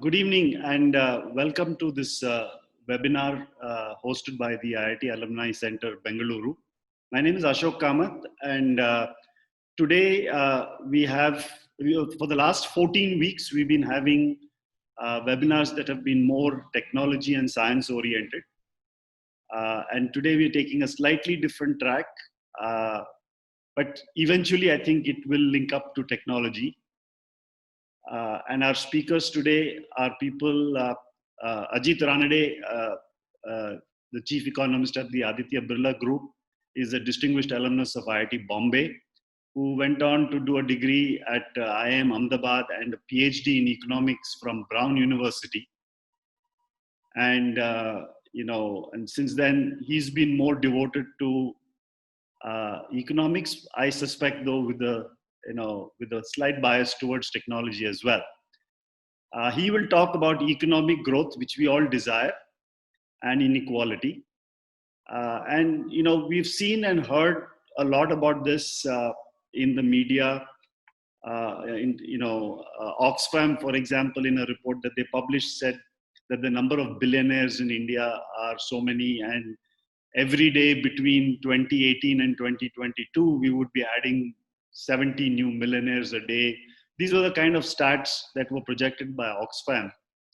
Good evening and welcome to this webinar hosted by the IIT Alumni Center, Bengaluru. My name is Ashok Kamath, and today for the last 14 weeks, we've been having webinars that have been more technology and science oriented. And today we're taking a slightly different track, but eventually I think it will link up to technology. And our speakers today are people, Ajit Ranade, the chief economist at the Aditya Birla Group, is a distinguished alumnus of IIT Bombay, who went on to do a degree at IIM Ahmedabad and a PhD in economics from Brown University. And, and since then, he's been more devoted to economics, I suspect, though, with a slight bias towards technology as well. He will talk about economic growth, which we all desire, and inequality. We've seen and heard a lot about this in the media. Oxfam, for example, in a report that they published, said that the number of billionaires in India are so many, and every day between 2018 and 2022, we would be adding 70 new millionaires a day. These were the kind of stats that were projected by Oxfam.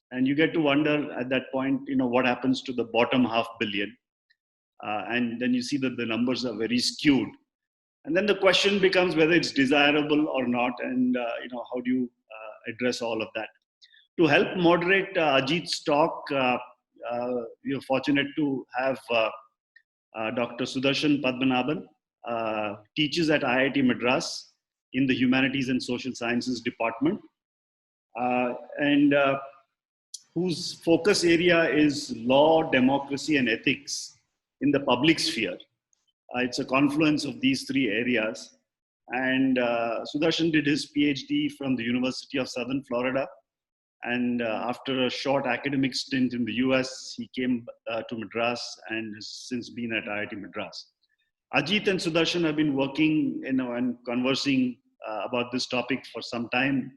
And you get to wonder at that point, what happens to the bottom half billion? And then you see that the numbers are very skewed. And then the question becomes whether it's desirable or not, and how do you address all of that? To help moderate Ajit's talk, we are fortunate to have Dr. Sudarshan Padmanabhan, teaches at IIT Madras in the Humanities and Social Sciences Department, and whose focus area is law, democracy, and ethics in the public sphere. It's a confluence of these three areas. And Sudarshan did his PhD from the University of Southern Florida. And after a short academic stint in the US, he came to Madras and has since been at IIT Madras. Ajit and Sudarshan have been working and conversing about this topic for some time.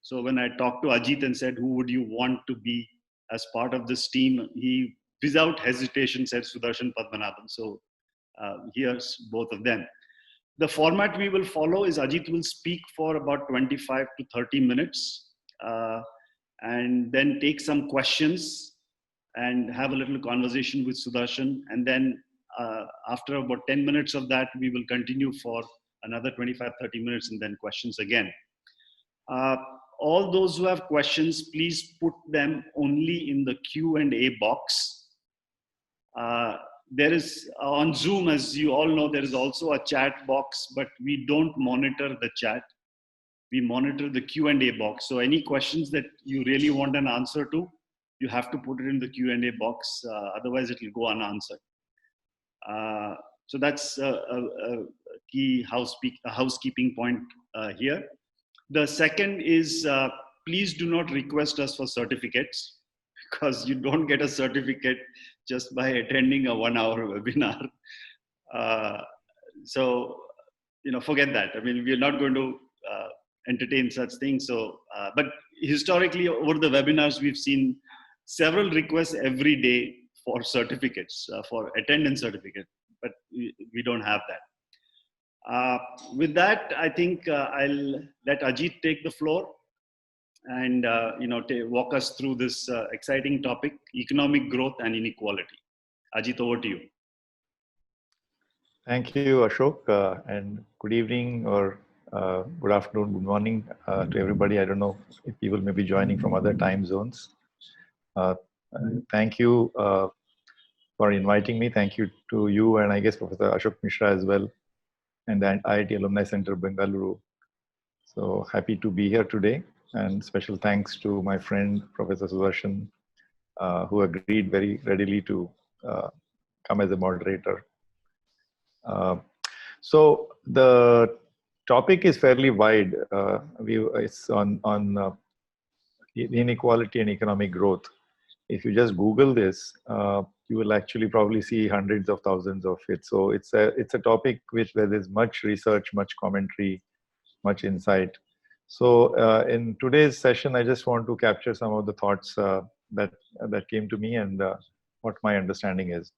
So when I talked to Ajit and said, who would you want to be as part of this team? He, without hesitation, said Sudarshan Padmanabhan. So here's both of them. The format we will follow is Ajit will speak for about 25 to 30 minutes. And then take some questions and have a little conversation with Sudarshan. And then after about 10 minutes of that, we will continue for another 25, 30 minutes and then questions again. All those who have questions, please put them only in the Q&A box. There is on Zoom, as you all know, there is also a chat box, but we don't monitor the chat. We monitor the Q&A box. So any questions that you really want an answer to, you have to put it in the Q&A box. Otherwise, it will go unanswered. So that's a key housekeeping point here. The second is, please do not request us for certificates, because you don't get a certificate just by attending a 1-hour webinar. So, forget that. I mean, we're not going to entertain such things. So, but historically over the webinars, we've seen several requests every day for certificates, for attendance certificate, but we don't have that. With that, I think I'll let Ajit take the floor and walk us through this exciting topic, economic growth and inequality. Ajit, over to you. Thank you, Ashok, and good evening or good afternoon, good morning to everybody. I don't know if people may be joining from other time zones. Thank you for inviting me. Thank you to you and I guess Professor Ashok Mishra as well, and the IIT Alumni Center, Bengaluru. So happy to be here today, and special thanks to my friend, Professor Sudarshan, who agreed very readily to come as a moderator. So the topic is fairly wide. It's on inequality and economic growth. If you just Google this, you will actually probably see hundreds of thousands of it. So it's a topic where there's much research, much commentary, much insight. So in today's session, I just want to capture some of the thoughts that came to me and what my understanding is.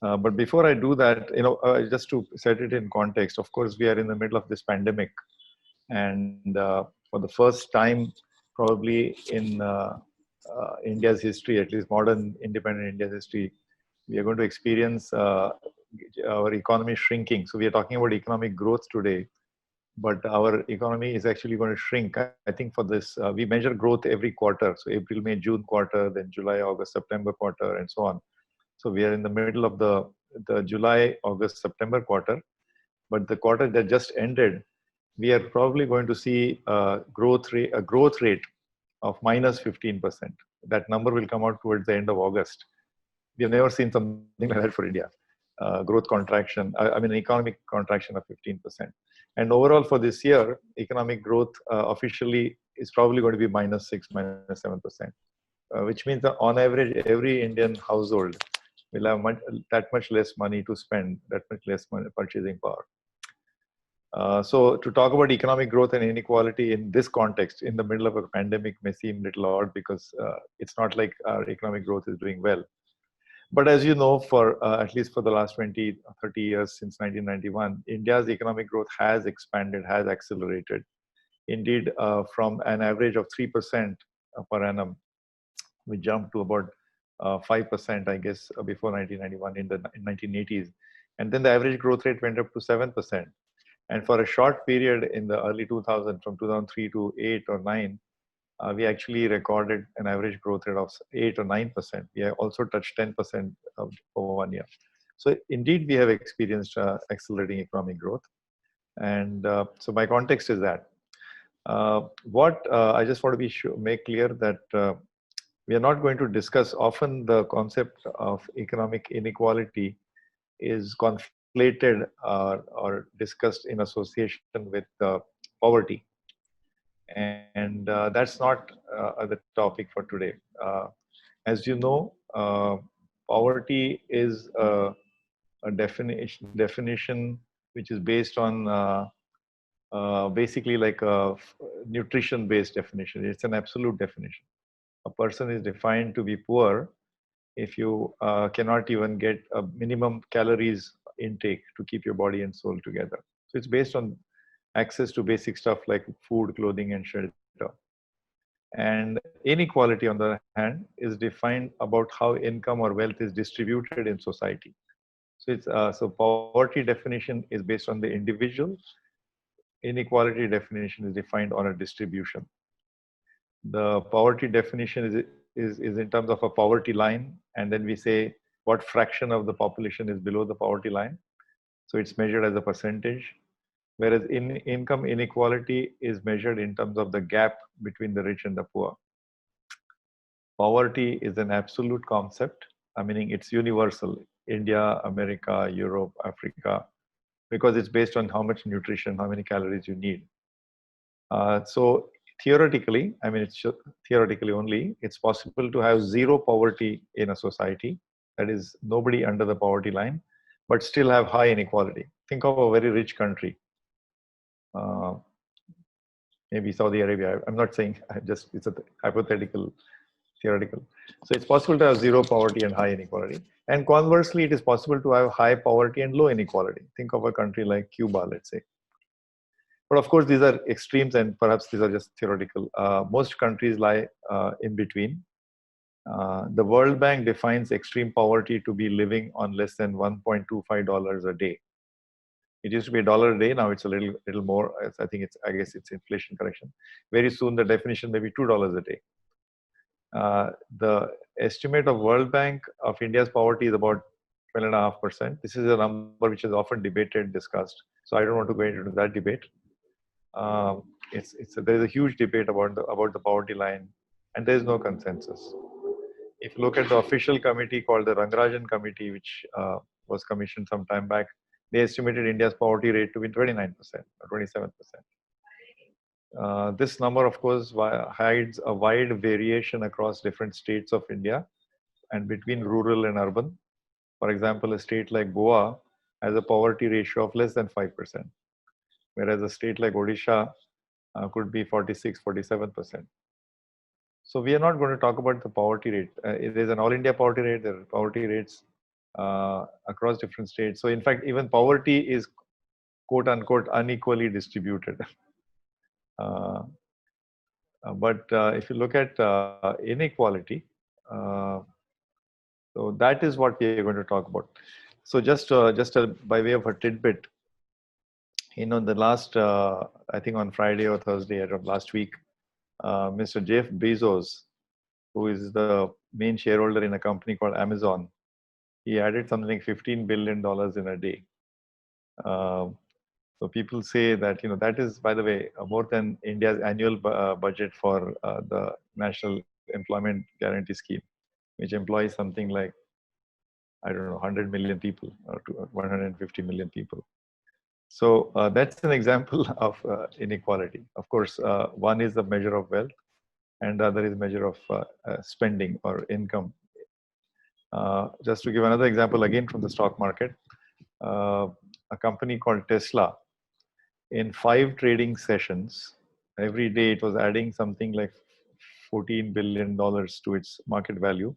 But before I do that, just to set it in context, of course, we are in the middle of this pandemic, and for the first time, probably in India's history, at least modern independent India's history, we are going to experience our economy shrinking. So we are talking about economic growth today, but our economy is actually going to shrink. I think for this, we measure growth every quarter. So April, May, June quarter, then July, August, September quarter, and so on. So we are in the middle of the July, August, September quarter. But the quarter that just ended, we are probably going to see a growth rate of minus 15%. That number will come out towards the end of August. We have never seen something like that for India. Growth contraction, economic contraction of 15%. And overall for this year, economic growth officially is probably going to be minus 6, minus 7%, which means that on average, every Indian household will have that much less money to spend, that much less purchasing power. So to talk about economic growth and inequality in this context, in the middle of a pandemic, may seem a little odd because it's not like our economic growth is doing well. But as you know, for at least for the last 20, 30 years since 1991, India's economic growth has expanded, has accelerated. Indeed, from an average of 3% per annum, we jumped to about 5%, I guess, before 1991 in the 1980s. And then the average growth rate went up to 7%. And for a short period in the early 2000s, from 2003 to 8 or 9, we actually recorded an average growth rate of 8 or 9%. We have also touched 10% over 1 year. So indeed, we have experienced accelerating economic growth. And so my context is that. What I just want to make clear that we are not going to discuss, often the concept of economic inequality is conflated or discussed in association with poverty. And that's not the topic for today. As you know, poverty is a definition which is based on basically like a nutrition-based definition. It's an absolute definition. A person is defined to be poor if you cannot even get a minimum calories intake to keep your body and soul together. So it's based on access to basic stuff like food, clothing, and shelter. And inequality, on the other hand, is defined about how income or wealth is distributed in society. So it's so poverty definition is based on the individual. Inequality definition is defined on a distribution. The poverty definition is in terms of a poverty line, and then we say what fraction of the population is below the poverty line. So it's measured as a percentage. Whereas income inequality is measured in terms of the gap between the rich and the poor. Poverty is an absolute concept, meaning it's universal. India, America, Europe, Africa, because it's based on how much nutrition, how many calories you need. So theoretically, it's theoretically only, it's possible to have zero poverty in a society, that is nobody under the poverty line, but still have high inequality. Think of a very rich country. Maybe Saudi Arabia. I'm not saying, it's a hypothetical, theoretical. So it's possible to have zero poverty and high inequality. And conversely, it is possible to have high poverty and low inequality. Think of a country like Cuba, let's say. But of course, these are extremes and perhaps these are just theoretical. Most countries lie in between. The World Bank defines extreme poverty to be living on less than $1.25 a day. It used to be $1 a day. Now it's a little more. I guess it's inflation correction. Very soon the definition may be $2 a day. The estimate of World Bank of India's poverty is about 12.5%. This is a number which is often debated, discussed. So I don't want to go into that debate. There is a huge debate about the poverty line, and there is no consensus. If you look at the official committee called the Rangarajan Committee, which was commissioned some time back, they estimated India's poverty rate to be 29% or 27%. This number, of course, hides a wide variation across different states of India and between rural and urban. For example, a state like Goa has a poverty ratio of less than 5%, whereas a state like Odisha could be 46, 47%. So we are not going to talk about the poverty rate. It is an all India poverty rate. There are poverty rates across different states. So in fact, even poverty is quote unquote unequally distributed. But if you look at inequality, so that is what we are going to talk about. So just by way of a tidbit, the last, I think on Friday or Thursday of last week, Mr. Jeff Bezos, who is the main shareholder in a company called Amazon, he added something like $15 billion in a day. So people say that, that is, by the way, more than India's annual budget for the National Employment Guarantee Scheme, which employs something like, I don't know, 100 million people or 150 million people. So that's an example of inequality. Of course, one is the measure of wealth and the other is measure of spending or income. Just to give another example again from the stock market, a company called Tesla, in 5 trading sessions, every day it was adding something like $14 billion to its market value.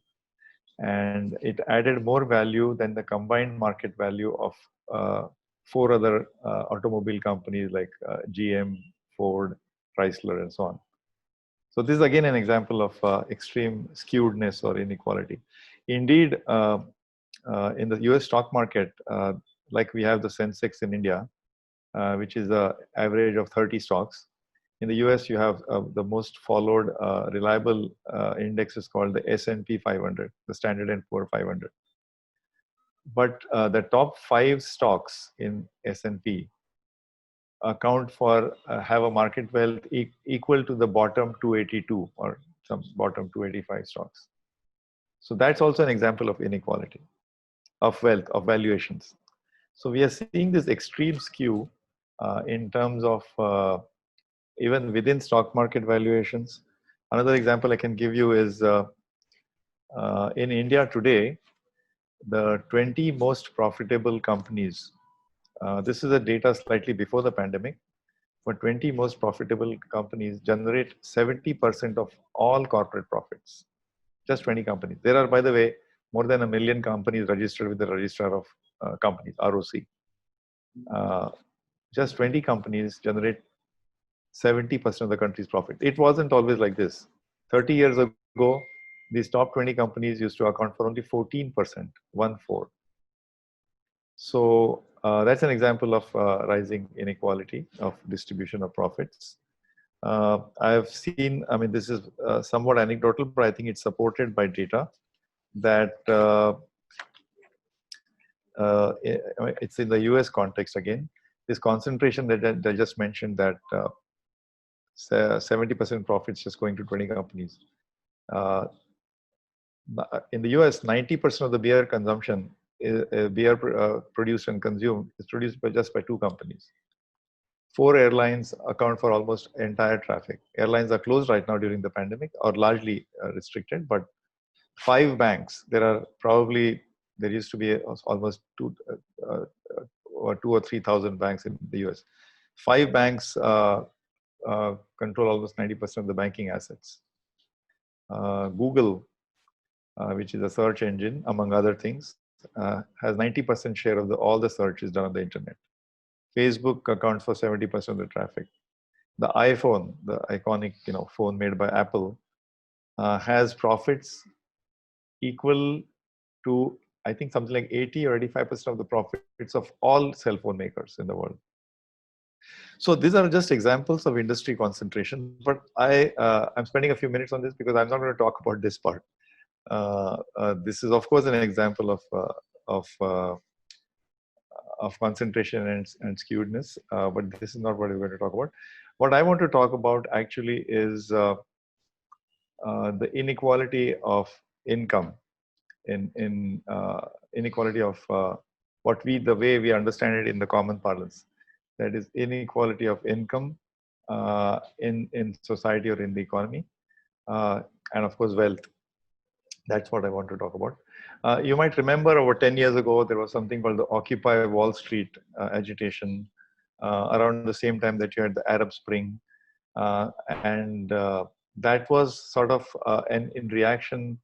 And it added more value than the combined market value of 4 other automobile companies like GM, Ford, Chrysler, and so on. So this is again an example of extreme skewedness or inequality. Indeed, in the US stock market, like we have the Sensex in India, which is an average of 30 stocks. In the US, you have the most followed reliable index is called the S&P 500, the Standard & Poor 500. But the top 5 stocks in S&P account for, have a market wealth equal to the bottom 282 or some bottom 285 stocks. So that's also an example of inequality, of wealth, of valuations. So we are seeing this extreme skew in terms of even within stock market valuations. Another example I can give you is in India today, the 20 most profitable companies, this is a data slightly before the pandemic, but 20 most profitable companies generate 70% of all corporate profits. Just 20 companies. There are, by the way, more than 1 million companies registered with the Registrar of Companies, ROC. Just 20 companies generate 70% of the country's profit. It wasn't always like this. 30 years ago, these top 20 companies used to account for only 14%, 1/4. So that's an example of rising inequality of distribution of profits. I've seen, I mean, this is somewhat anecdotal, but I think it's supported by data that it's in the US context again. This concentration that I just mentioned, that 70% profits just going to 20 companies. In the US, 90% of the beer consumption, beer produced and consumed, is produced by just 2 companies. 4 airlines account for almost entire traffic. Airlines are closed right now during the pandemic or largely restricted, but 5 banks, there used to be almost 2 or 3,000 banks in the US. 5 banks control almost 90% of the banking assets. Google, which is a search engine, among other things, has 90% share of all the search is done on the internet. Facebook accounts for 70% of the traffic. The iPhone, the iconic phone made by Apple, has profits equal to, I think, something like 80 or 85% of the profits of all cell phone makers in the world. So these are just examples of industry concentration, but I'm spending a few minutes on this because I'm not going to talk about this part. This is, of course, an example of concentration and skewedness, but this is not what we're going to talk about. What I want to talk about actually is the inequality of income, in inequality of the way we understand it in the common parlance. That is inequality of income in society or in the economy, and of course wealth. That's what I want to talk about. You might remember over 10 years ago, there was something called the Occupy Wall Street agitation around the same time that you had the Arab Spring. and that was sort of in reaction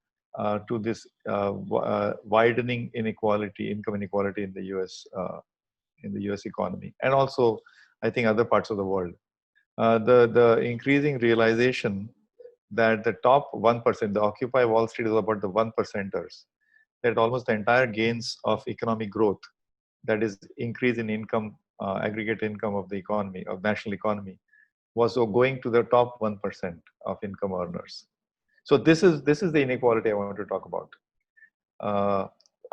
to this widening inequality, income inequality in the US economy, and also I think other parts of the world. The increasing realization that the top 1%, the Occupy Wall Street is about the 1%ers, that almost the entire gains of economic growth, that is increase in income, aggregate income of the economy, of national economy, was going to the top 1% of income earners. So this is the inequality I want to talk about.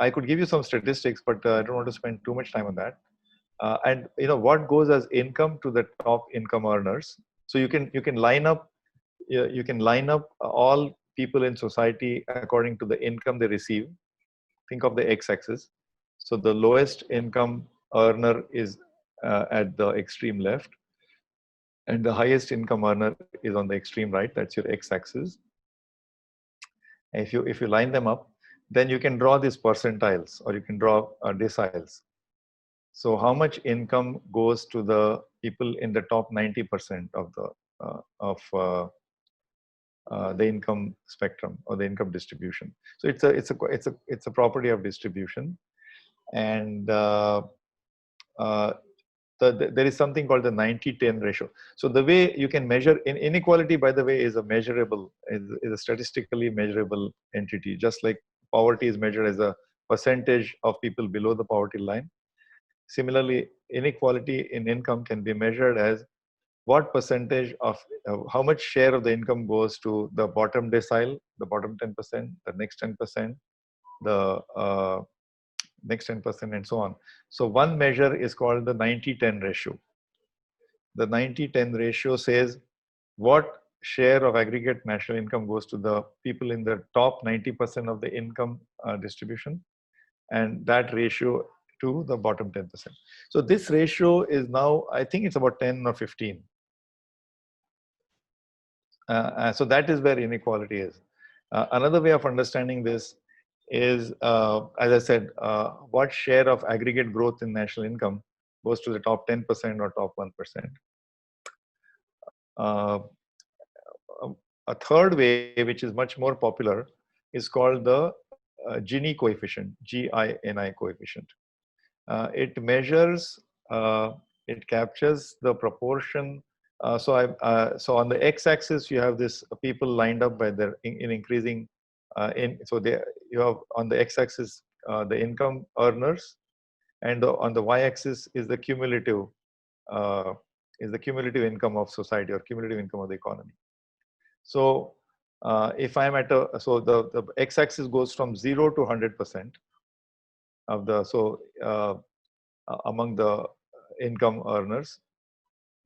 I could give you some statistics, but I don't want to spend too much time on that. And what goes as income to the top income earners. So you can line up all people in society according to the income they receive. Think of the x-axis. So the lowest income earner is at the extreme left, and the highest income earner is on the extreme right. That's your x-axis. If you line them up, then you can draw these percentiles, or you can draw deciles. So how much income goes to the people in the top 90% of the income spectrum, or the income distribution? So it's a property of distribution, and there is something called the 90-10 ratio. So the way you can measure inequality, by the way, is a statistically measurable entity, just like poverty is measured as a percentage of people below the poverty line. Similarly, inequality in income can be measured as what percentage of how much share of the income goes to the bottom decile, the bottom 10%, the next 10%, the next 10%, and so on. So one measure is called the 90-10 ratio. The 90-10 ratio says what share of aggregate national income goes to the people in the top 90% of the income distribution, and that ratio to the bottom 10%. So this ratio is now, I think it's about 10 or 15. So that is where inequality is. Another way of understanding this is, as I said, what share of aggregate growth in national income goes to the top 10% or top 1%. A third way, which is much more popular, is called the Gini coefficient, Gini coefficient. It measures, it captures the proportion. So on the x-axis, you have this people lined up by their in increasing. You have on the x-axis the income earners, and on the y-axis is the cumulative income of society, or cumulative income of the economy. So if I'm at the x-axis goes from 0 to 100% of the among the income earners.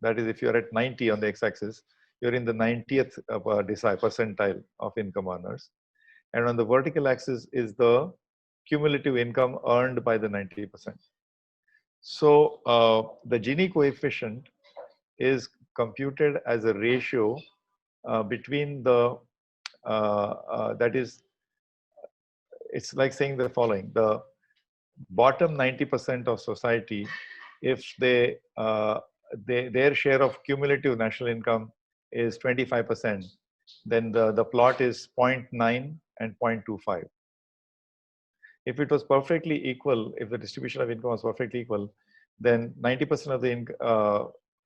That is, if you're at 90 on the x-axis, you're in the 90th percentile of income earners. And on the vertical axis is the cumulative income earned by the 90%. So the Gini coefficient is computed as a ratio between the, that is, it's like saying the following: the bottom 90% of society, if their share of cumulative national income is 25%, then the plot is 0.9 and 0.25. If it was perfectly equal, if the distribution of income was perfectly equal, then 90% of the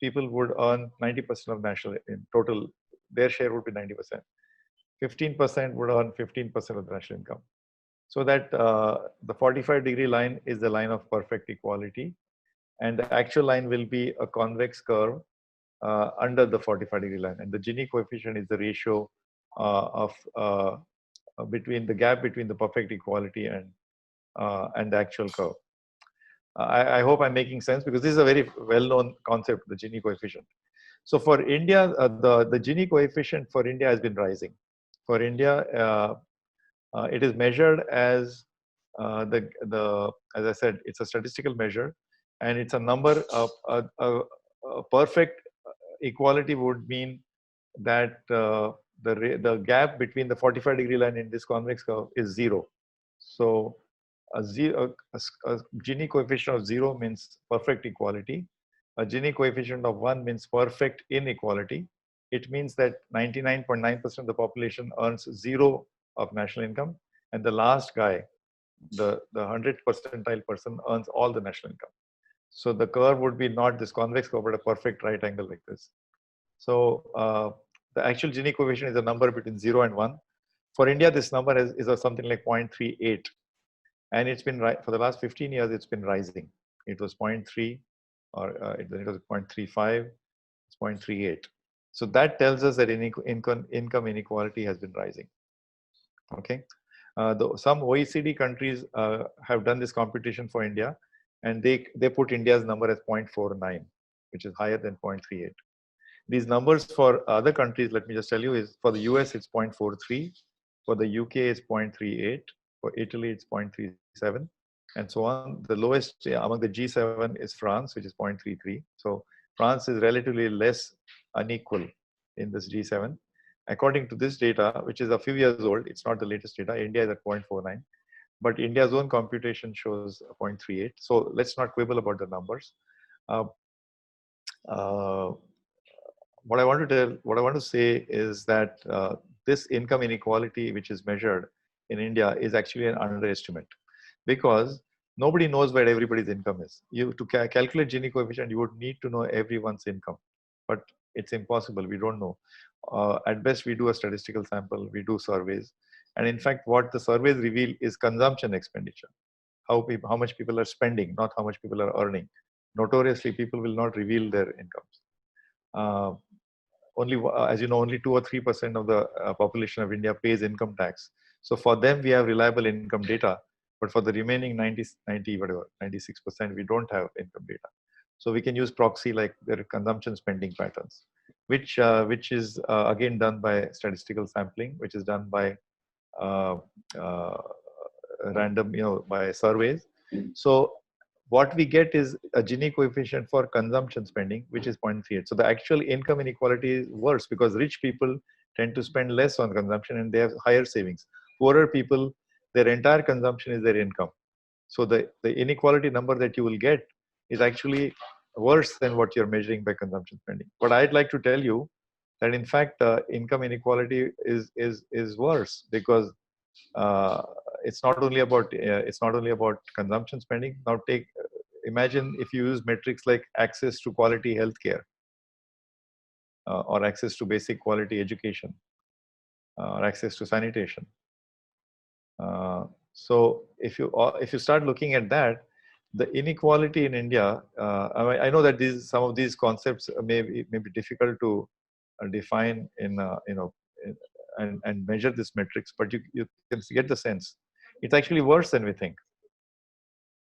people would earn 90% of national in total. Their share would be 90%. 15% would earn 15% of the national income. So that the 45-degree line is the line of perfect equality, and the actual line will be a convex curve under the 45-degree line. And the Gini coefficient is the ratio between the gap between the perfect equality and the actual curve. I hope I'm making sense, because this is a very well-known concept, the Gini coefficient. So for India, the Gini coefficient for India has been rising. For India, it is measured as as I said, it's a statistical measure, and it's a number of a perfect equality would mean that the gap between the 45-degree line in this convex curve is 0. So a Gini coefficient of 0 means perfect equality. A Gini coefficient of 1 means perfect inequality. it means that 99.9% of the population earns zero of national income, and the last guy, the 100th percentile person, earns all the national income. So the curve would be not this convex curve, but a perfect right angle like this. So the actual Gini coefficient is a number between 0 and 1. For India, this number is something like 0.38. And it's been, for the last 15 years, it's been rising. It was 0.3, or it was 0.35, it's 0.38. So that tells us that income inequality has been rising. Okay. Some OECD countries have done this computation for India, and they put India's number as 0.49, which is higher than 0.38. These numbers for other countries, let me just tell you, is for the US it's 0.43, for the UK it's 0.38, for Italy it's 0.37, and so on. The lowest among the G7 is France, which is 0.33. So France is relatively less unequal in this G7. According to this data, which is a few years old, it's not the latest data, India is at 0.49, but India's own computation shows 0.38. So let's not quibble about the numbers. What I want to say is that this income inequality, which is measured in India, is actually an underestimate, because nobody knows where everybody's income is. To calculate Gini coefficient, you would need to know everyone's income, but it's impossible. We don't know. At best, we do a statistical sample, we do surveys, and in fact, what the surveys reveal is consumption expenditure. How much people are spending, not how much people are earning. Notoriously, people will not reveal their incomes. As you know, only 2 or 3% of the population of India pays income tax. So for them, we have reliable income data, but for the remaining 96%, we don't have income data. So we can use proxy like their consumption spending patterns, which is again done by statistical sampling, which is done by random, by surveys. So what we get is a Gini coefficient for consumption spending, which is 0.38. So the actual income inequality is worse, because rich people tend to spend less on consumption and they have higher savings. Poorer people, their entire consumption is their income. So the inequality number that you will get is actually worse than what you're measuring by consumption spending. But I'd like to tell you that in fact, income inequality is worse, because it's not only about consumption spending. Now imagine if you use metrics like access to quality healthcare, or access to basic quality education, or access to sanitation. So if you start looking at that, the inequality in India, I know that some of these concepts may be difficult to define and measure these metrics, but you can get the sense. It's actually worse than we think.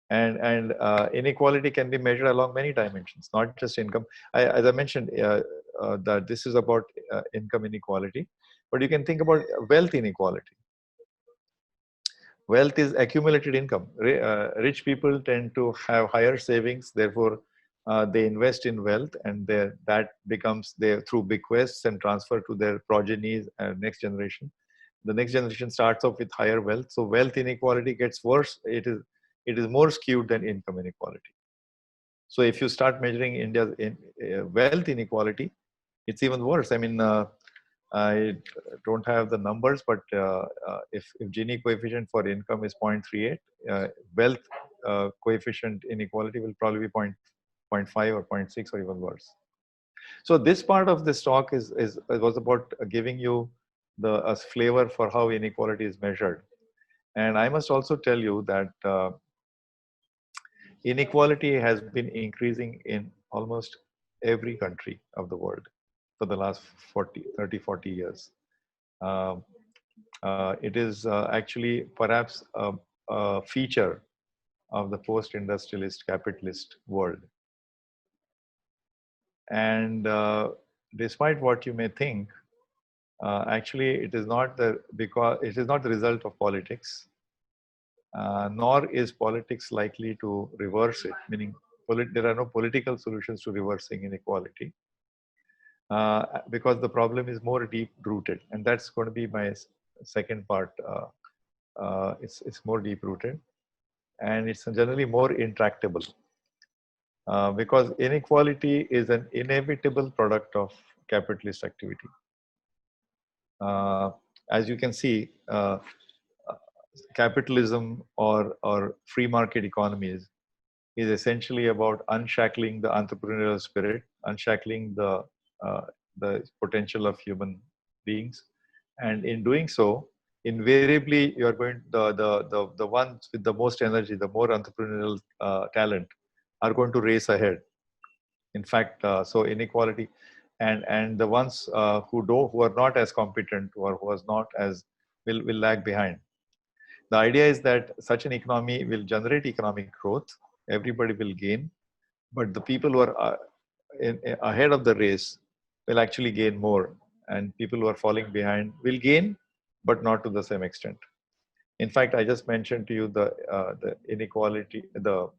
And inequality can be measured along many dimensions, not just income. As I mentioned, that this is about income inequality, but you can think about wealth inequality. Wealth is accumulated income. Rich people tend to have higher savings, therefore they invest in wealth, and that becomes through bequests and transfer to their progenies and next generation. The next generation starts off with higher wealth, so wealth inequality gets worse. It is more skewed than income inequality. So if you start measuring India's wealth inequality, it's even worse. I mean, I don't have the numbers, but if Gini coefficient for income is 0.38, wealth coefficient inequality will probably be 0.5 or 0.6 or even worse. So this part of this talk was about giving you a flavor for how inequality is measured. And I must also tell you that inequality has been increasing in almost every country of the world for the last 30, 40 years. It is actually perhaps a feature of the post-industrialist capitalist world. And despite what you may think, actually it is not the result of politics, nor is politics likely to reverse it, meaning there are no political solutions to reversing inequality, because the problem is more deep-rooted, and that's going to be my second part. It's more deep-rooted, and it's generally more intractable, because inequality is an inevitable product of capitalist activity. As you can see, capitalism or free market economies is essentially about unshackling the entrepreneurial spirit, unshackling the potential of human beings, and in doing so, invariably you are going the ones with the most energy, the more entrepreneurial talent, are going to race ahead. In fact, so inequality, and the ones who are not as competent or who are not as will lag behind. The idea is that such an economy will generate economic growth. Everybody will gain, but the people who are ahead of the race will actually gain more, and people who are falling behind will gain, but not to the same extent. In fact, I just mentioned to you the inequality, the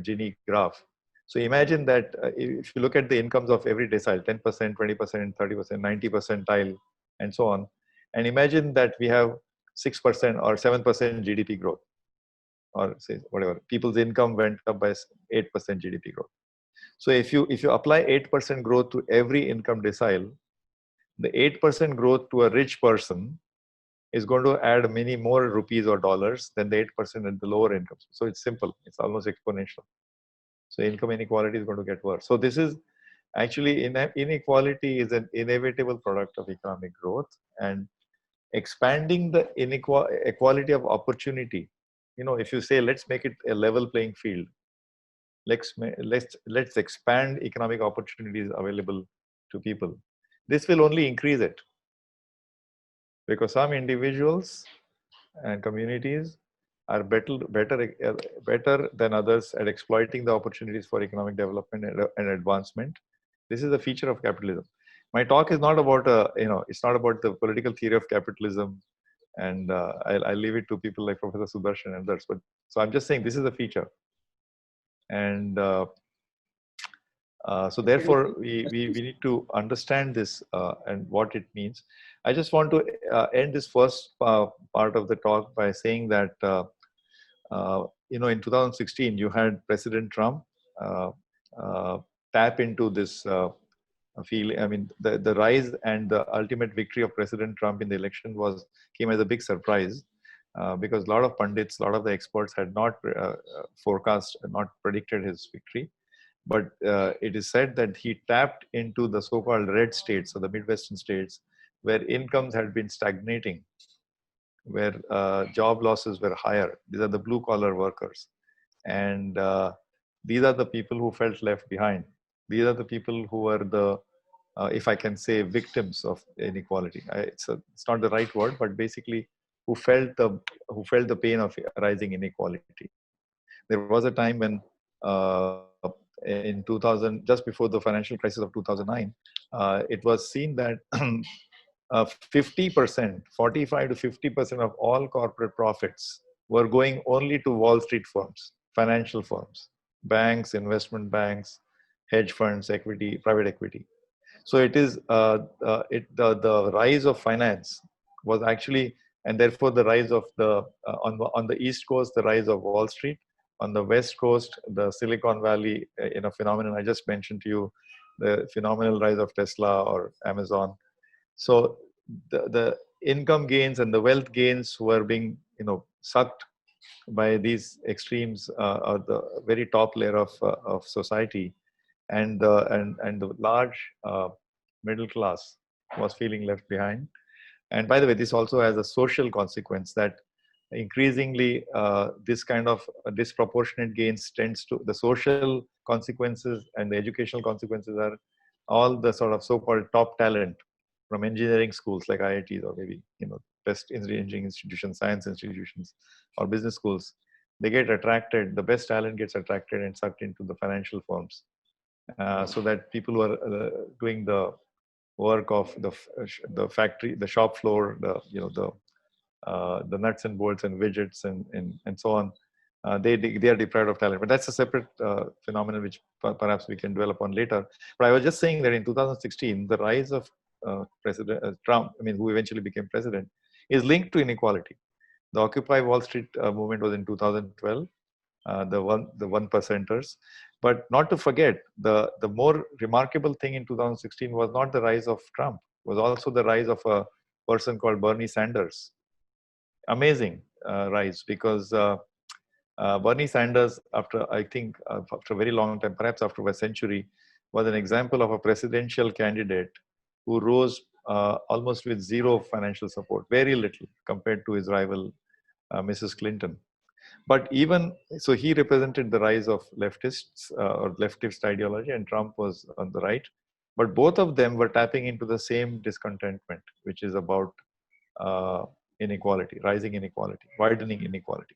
Gini graph. So imagine that if you look at the incomes of every decile, 10%, 20%, 30%, 90 percentile, and so on, and imagine that we have 6% or 7% GDP growth, or say whatever, people's income went up by 8% GDP growth. So if you apply 8% growth to every income decile, the 8% growth to a rich person is going to add many more rupees or dollars than the 8% at the lower incomes. So it's simple. It's almost exponential. So income inequality is going to get worse. So this is actually inequality is an inevitable product of economic growth, and expanding the equality of opportunity. You know, if you say let's make it a level playing field, let's expand economic opportunities available to people. This will only increase it, because some individuals and communities are better than others at exploiting the opportunities for economic development and advancement. This is a feature of capitalism. My talk is not about it's not about the political theory of capitalism, and I'll leave it to people like Professor Sudarshan and others. But so I'm just saying this is a feature, and so therefore we need to understand this and what it means. I just want to end this first part of the talk by saying that in 2016 you had President Trump tap into this I mean, the rise and the ultimate victory of President Trump in the election came as a big surprise, because a lot of pundits, a lot of the experts had not forecast, not predicted his victory. But it is said that he tapped into the so-called red states, or the Midwestern states, where incomes had been stagnating, where job losses were higher. These are the blue-collar workers. And these are the people who felt left behind. These are the people who were the, if I can say, victims of inequality. It's not the right word, but basically who felt the pain of rising inequality. There was a time when in 2000, just before the financial crisis of 2009, it was seen that 50%, 45 to 50% of all corporate profits were going only to Wall Street firms, financial firms, banks, investment banks, hedge funds, equity, private equity. So it is the rise of finance was actually, and therefore the rise of the on the East Coast, the rise of Wall Street. On the West Coast, the Silicon Valley, phenomenon I just mentioned to you, the phenomenal rise of Tesla or Amazon. So the income gains and the wealth gains were being, sucked by these extremes, or the very top layer of society, and the large middle class was feeling left behind. And by the way, this also has a social consequence that increasingly this kind of disproportionate gains tends to the social consequences, and the educational consequences are all the sort of so-called top talent from engineering schools like IITs, or maybe best engineering institutions, science institutions, or business schools. They get attracted, the best talent gets attracted and sucked into the financial firms, so that people who are doing the work of the factory, the shop floor, the nuts and bolts and widgets and so on, they are deprived of talent. But that's a separate phenomenon which perhaps we can dwell upon later. But I was just saying that in 2016, the rise of President Trump, who eventually became president, is linked to inequality. The Occupy Wall Street movement was in 2012, the one percenters, But not to forget, the more remarkable thing in 2016 was not the rise of Trump, was also the rise of a person called Bernie Sanders. Amazing rise, because Bernie Sanders, after I think after a very long time, perhaps after a century, was an example of a presidential candidate who rose almost with zero financial support, very little compared to his rival, Mrs. Clinton. But even so, he represented the rise of leftists or leftist ideology, and Trump was on the right. But both of them were tapping into the same discontentment, which is about inequality, rising inequality, widening inequality.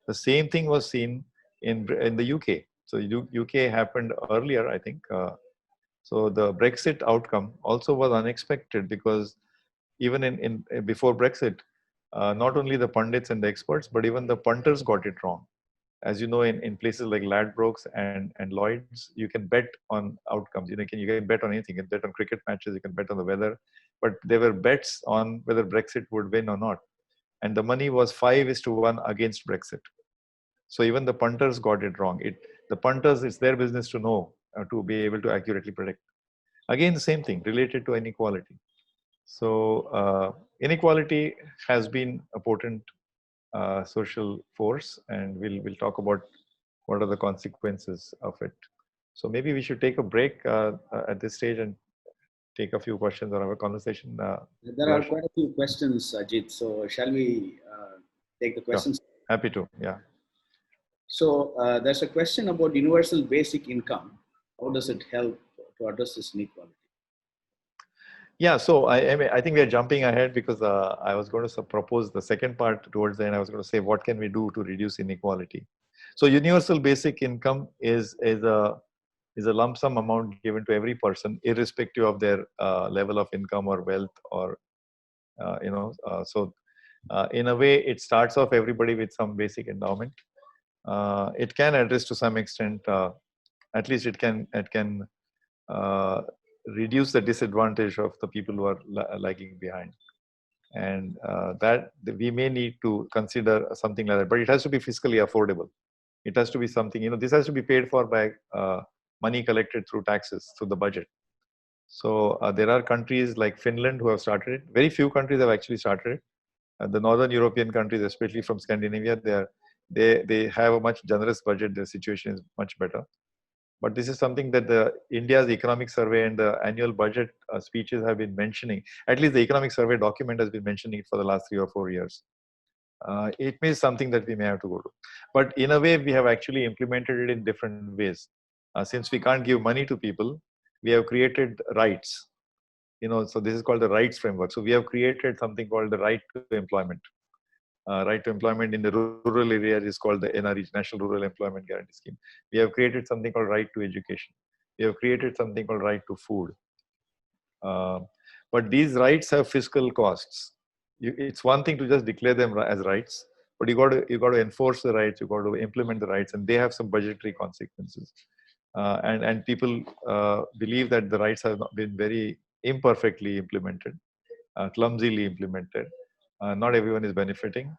The same thing was seen in the UK. So UK happened earlier, I think. So the Brexit outcome also was unexpected, because even in before Brexit, not only the pundits and the experts, but even the punters got it wrong. As you know, in places like Ladbrokes and Lloyd's, you can bet on outcomes. You can bet on anything. You can bet on cricket matches. You can bet on the weather. But there were bets on whether Brexit would win or not, and the money was 5:1 against Brexit. So even the punters got it wrong. The punters, it's their business to know, to be able to accurately predict. Again, the same thing related to inequality. So inequality has been a potent social force, and we'll talk about what are the consequences of it. So maybe we should take a break at this stage and take a few questions or have a conversation. There are quite a few questions, Ajit. So shall we take the questions? Sure. Happy to, yeah. So there's a question about universal basic income. How does it help to address this inequality? Yeah, so I think we are jumping ahead, because I was going to propose the second part towards the end. I was going to say, what can we do to reduce inequality? So universal basic income is a lump sum amount given to every person, irrespective of their level of income or wealth, or in a way, it starts off everybody with some basic endowment. It can address to some extent, at least it can reduce the disadvantage of the people who are lagging behind, and that we may need to consider something like that. But it has to be fiscally affordable. It has to be something, this has to be paid for by money collected through taxes, through the budget. So there are countries like Finland who have started it. Very few countries have actually started it. The Northern European countries, especially from Scandinavia, they have a much generous budget. Their situation is much better. But this is something that the India's economic survey and the annual budget speeches have been mentioning. At least the economic survey document has been mentioning it for the last 3 or 4 years. It means something that we may have to go to. But in a way, we have actually implemented it in different ways. Since we can't give money to people, we have created rights. So this is called the rights framework. So we have created something called the right to employment. Right to employment in the rural areas is called the NRE, National Rural Employment Guarantee Scheme. We have created something called right to education. We have created something called right to food. But these rights have fiscal costs. It's one thing to just declare them as rights, but you got to enforce the rights. You got to implement the rights, and they have some budgetary consequences. And people believe that the rights have been very imperfectly implemented, clumsily implemented. Not everyone is benefiting,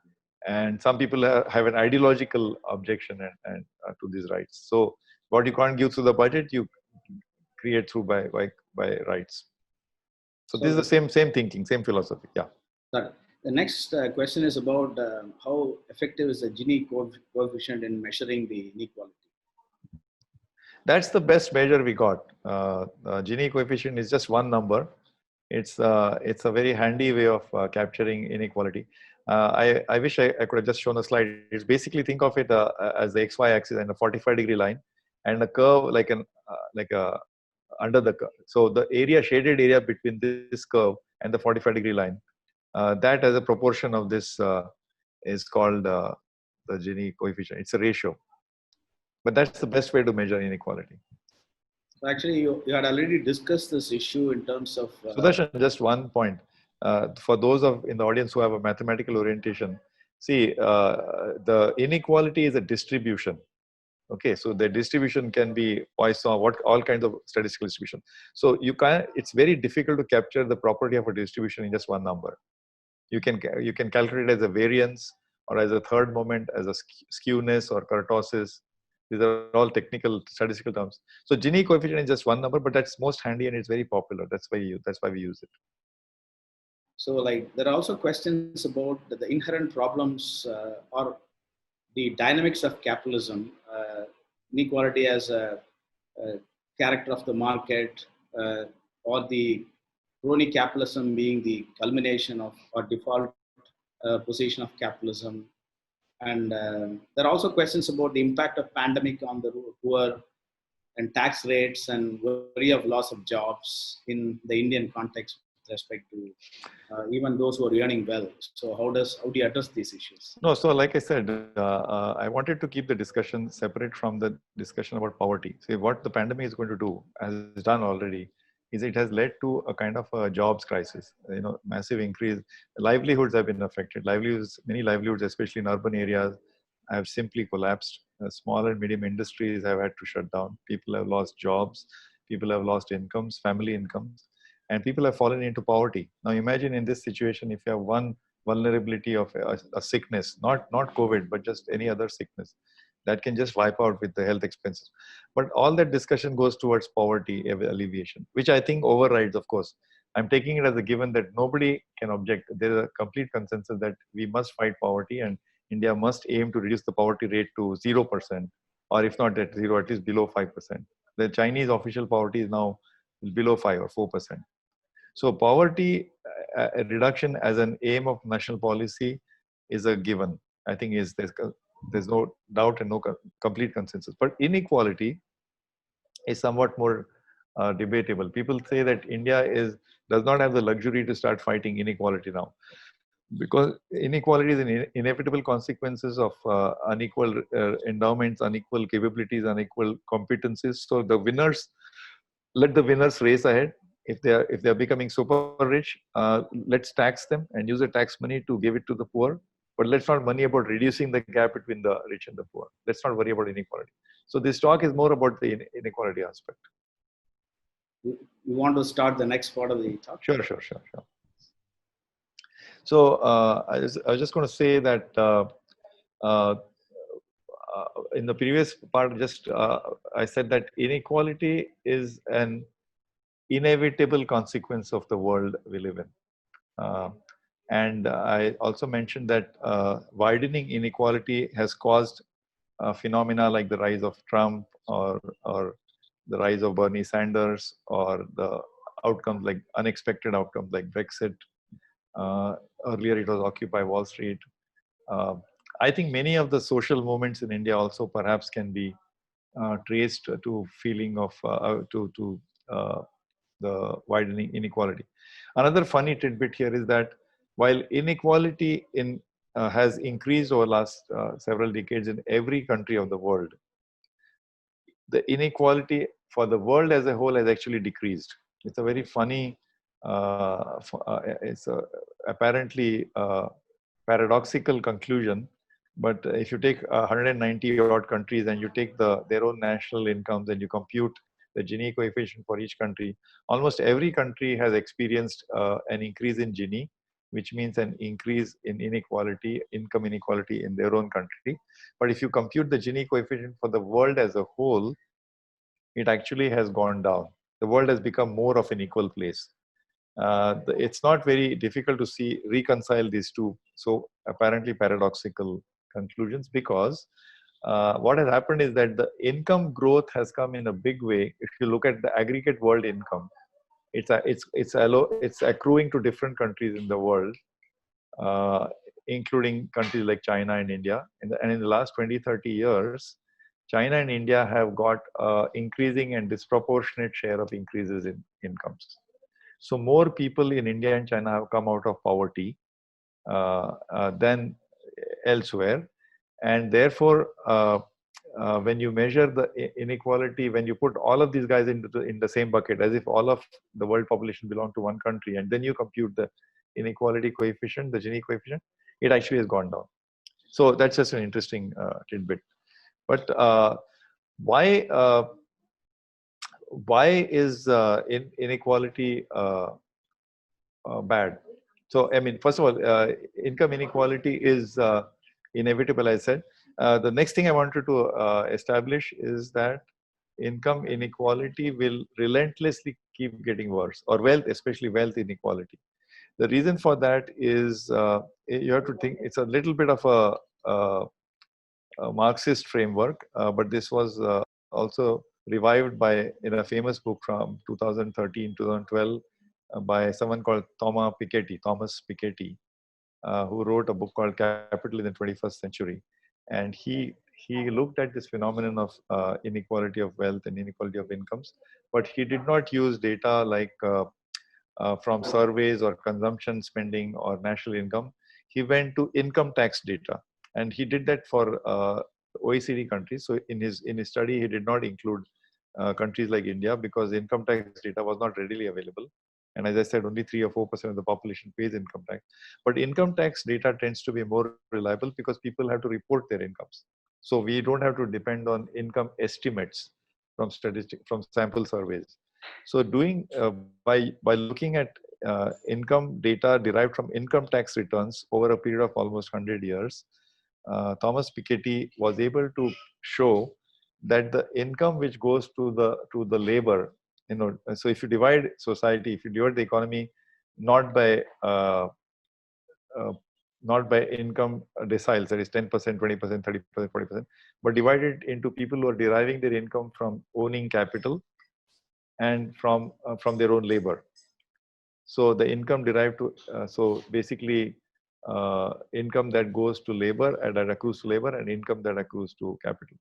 and some people have an ideological objection and to these rights. So what you can't give through the budget, you create through by rights. So this is the same thinking, same philosophy. Yeah. Sorry. The next question is about how effective is the Gini coefficient in measuring the inequality? That's the best measure we got. Gini coefficient is just one number. It's a very handy way of capturing inequality. I wish I could have just shown a slide. It's basically, think of it as the XY axis and a 45-degree line, and a curve like a under the curve. So the shaded area between this curve and the 45-degree line, that as a proportion of this is called the Gini coefficient. It's a ratio, but that's the best way to measure inequality. So actually, you had already discussed this issue in terms of. Sudarshan, just one point. For those in the audience who have a mathematical orientation, see, the inequality is a distribution. Okay, so the distribution can be Poisson, all kinds of statistical distribution. So it's very difficult to capture the property of a distribution in just one number. You can calculate it as a variance, or as a third moment, as a skewness or kurtosis, These are all technical statistical terms. So Gini coefficient is just one number, but that's most handy and it's very popular. That's why we use it. So like there are also questions about the inherent problems or the dynamics of capitalism, inequality as a character of the market, or the crony capitalism being the culmination of or default position of capitalism. And there are also questions about the impact of pandemic on the poor and tax rates and worry of loss of jobs in the Indian context with respect to even those who are earning well. So how do you address these issues? No, so like I said, I wanted to keep the discussion separate from the discussion about poverty. See, what the pandemic is going to do, as it's done already, is it has led to a kind of a jobs crisis. Massive increase. Livelihoods have been affected. Many livelihoods, especially in urban areas, have simply collapsed. Small and medium industries have had to shut down. People have lost jobs. People have lost incomes, family incomes, and people have fallen into poverty. Now, imagine in this situation, if you have one vulnerability of a sickness, not COVID, but just any other sickness that can just wipe out with the health expenses. But all that discussion goes towards poverty alleviation, which I think overrides, of course. I'm taking it as a given that nobody can object. There is a complete consensus that we must fight poverty and India must aim to reduce the poverty rate to 0%, or if not at zero, at least below 5%. The Chinese official poverty is now below 5 or 4%. So poverty reduction as an aim of national policy is a given. I think there's no doubt and no complete consensus. But inequality is somewhat more debatable. People say that India does not have the luxury to start fighting inequality now, because inequality is an inevitable consequences of unequal endowments, unequal capabilities, unequal competencies. So let the winners race ahead. If they are becoming super rich, let's tax them and use the tax money to give it to the poor. But let's not worry about reducing the gap between the rich and the poor. Let's not worry about inequality. So this talk is more about the inequality aspect. You want to start the next part of the talk? Sure. So I was just going to say that in the previous part, I said that inequality is an inevitable consequence of the world we live in. And I also mentioned that widening inequality has caused phenomena like the rise of Trump or the rise of Bernie Sanders, or the outcomes like unexpected outcomes like Brexit. Earlier it was Occupy Wall Street. I think many of the social movements in India also perhaps can be traced to feeling of the widening inequality. Another funny tidbit here is that while inequality has increased over the last several decades in every country of the world, the inequality for the world as a whole has actually decreased. It's a very funny, it's apparently paradoxical conclusion. But if you take 190 odd countries and you take their own national incomes and you compute the Gini coefficient for each country, almost every country has experienced an increase in Gini, which means an increase in inequality, income inequality in their own country. But if you compute the Gini coefficient for the world as a whole, it actually has gone down. The world has become more of an equal place. It's not very difficult to reconcile these two so apparently paradoxical conclusions, because what has happened is that the income growth has come in a big way. If you look at the aggregate world income, it's accruing to different countries in the world, including countries like China and India. And in the last 20-30 years, China and India have got increasing and disproportionate share of increases in incomes. So more people in India and China have come out of poverty than elsewhere. And therefore, when you measure the inequality, when you put all of these guys in the same bucket, as if all of the world population belong to one country, and then you compute the inequality coefficient, the Gini coefficient, it actually has gone down. So that's just an interesting tidbit. But why is inequality bad? So, I mean, first of all, income inequality is inevitable, I said. the next thing I wanted to establish is that income inequality will relentlessly keep getting worse, or wealth, especially wealth inequality. The reason for that is you have to think it's a little bit of a Marxist framework, but this was also revived by in a famous book from 2013, 2012 by someone called Thomas Piketty, who wrote a book called Capital in the 21st Century. And he looked at this phenomenon of inequality of wealth and inequality of incomes, but he did not use data like from surveys or consumption spending or national income. He went to income tax data, and he did that for OECD countries. So in his study, he did not include countries like India because income tax data was not readily available. And as I said, only 3 or 4% of the population pays income tax. But income tax data tends to be more reliable because people have to report their incomes. So we don't have to depend on income estimates from from sample surveys. So doing by looking at income data derived from income tax returns over a period of almost 100 years, Thomas Piketty was able to show that the income which goes to the labor, so if you divide society, if you divide the economy not by not by income deciles, that is 10%, 20%, 30%, 40%, but divided into people who are deriving their income from owning capital and from their own labor. So the income derived to, so basically income that goes to labor and that accrues to labor, and income that accrues to capital.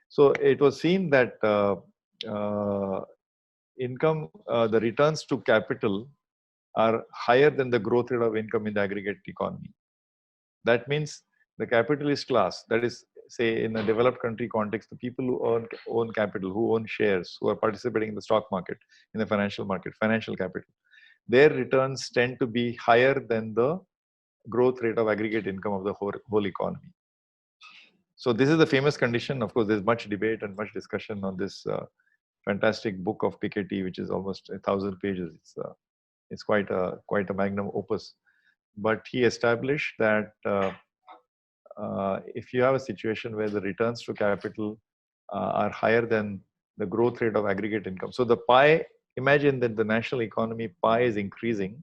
So it was seen that income, the returns to capital are higher than the growth rate of income in the aggregate economy. That means the capitalist class, that is, say in a developed country context, the people who own capital, who own shares, who are participating in the stock market, in the financial market, financial capital, their returns tend to be higher than the growth rate of aggregate income of the whole economy. So this is the famous condition. Of course, there's much debate and much discussion on this fantastic book of Piketty, which is almost 1,000 pages. It's quite a magnum opus. But he established that if you have a situation where the returns to capital are higher than the growth rate of aggregate income. So the pie, imagine that the national economy pie is increasing,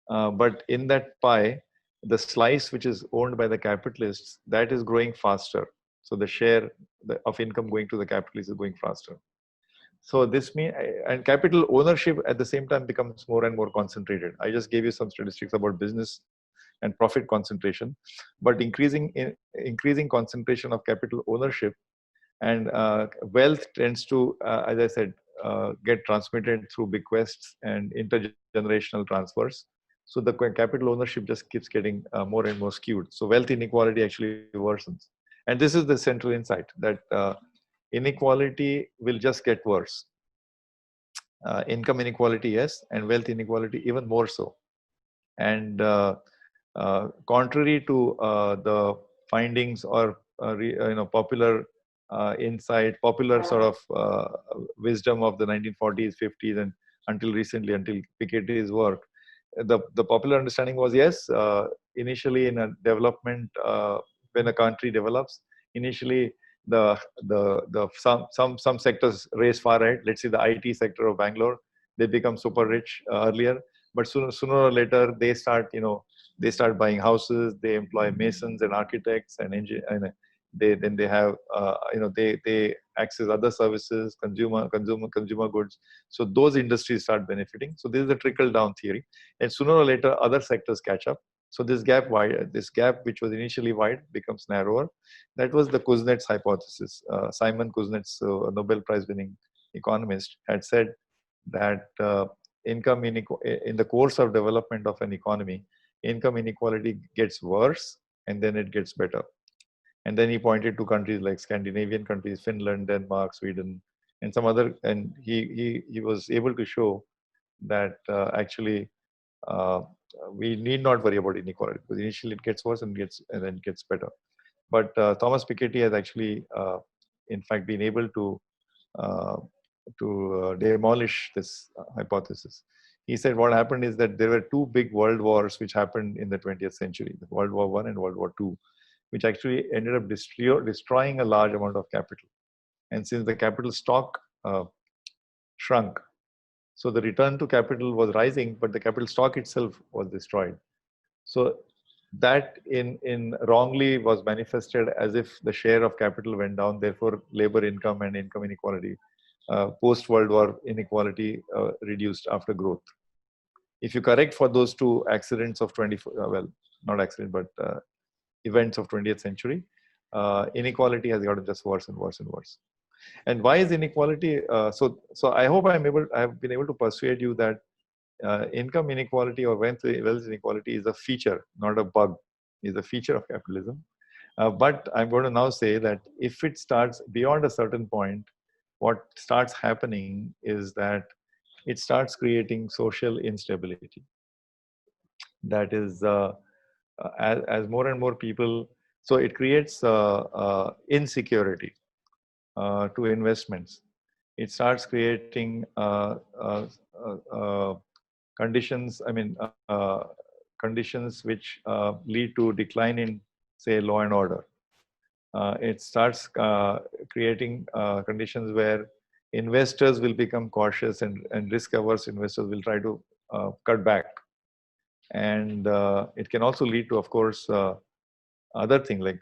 but in that pie, the slice which is owned by the capitalists, that is growing faster. So the share of income going to the capitalists is going faster. So this means, and capital ownership at the same time becomes more and more concentrated. I just gave you some statistics about business and profit concentration, but increasing concentration of capital ownership and wealth tends to, as I said, get transmitted through bequests and intergenerational transfers. So the capital ownership just keeps getting more and more skewed. So wealth inequality actually worsens. And this is the central insight, that inequality will just get worse. Income inequality, yes, and wealth inequality even more so. And contrary to the findings or popular insight, popular sort of wisdom of the 1940s, 50s, and until recently, until Piketty's work, the popular understanding was, yes, initially in a development, when a country develops, initially some sectors race far ahead. Let's say the IT sector of Bangalore, they become super rich earlier, but sooner or later they start buying houses, they employ masons and architects and then they have they access other services, consumer goods. So those industries start benefiting. So this is the trickle down theory, and sooner or later other sectors catch up. So this gap which was initially wide becomes narrower. That was the Kuznets hypothesis. Simon Kuznets, a Nobel Prize winning economist, had said that income in the course of development of an economy, income inequality gets worse and then it gets better. And then he pointed to countries like Scandinavian countries, Finland, Denmark, Sweden, and some other. And he was able to show that actually we need not worry about inequality, because initially it gets worse and then it gets better. But Thomas Piketty has actually, in fact, been able to demolish this hypothesis. He said what happened is that there were two big world wars which happened in the 20th century, World War I and World War II. which actually ended up destroying a large amount of capital. And since the capital stock shrunk, so the return to capital was rising, but the capital stock itself was destroyed. So that in wrongly was manifested as if the share of capital went down, therefore labor income and income inequality, post-World War inequality reduced after growth. If you correct for those two accidents of well, not accident, but events of 20th century, inequality has gotten just worse and worse and worse. And why is inequality? So I hope I have been able to persuade you that income inequality or wealth inequality is a feature, not a bug, is a feature of capitalism. But I'm going to now say that if it starts beyond a certain point, what starts happening is that it starts creating social instability. That is, as more and more people, so it creates insecurity to investments. It starts creating conditions, conditions which lead to decline in, say, law and order. It starts creating conditions where investors will become cautious, and risk-averse investors will try to cut back. And it can also lead to, of course, other things like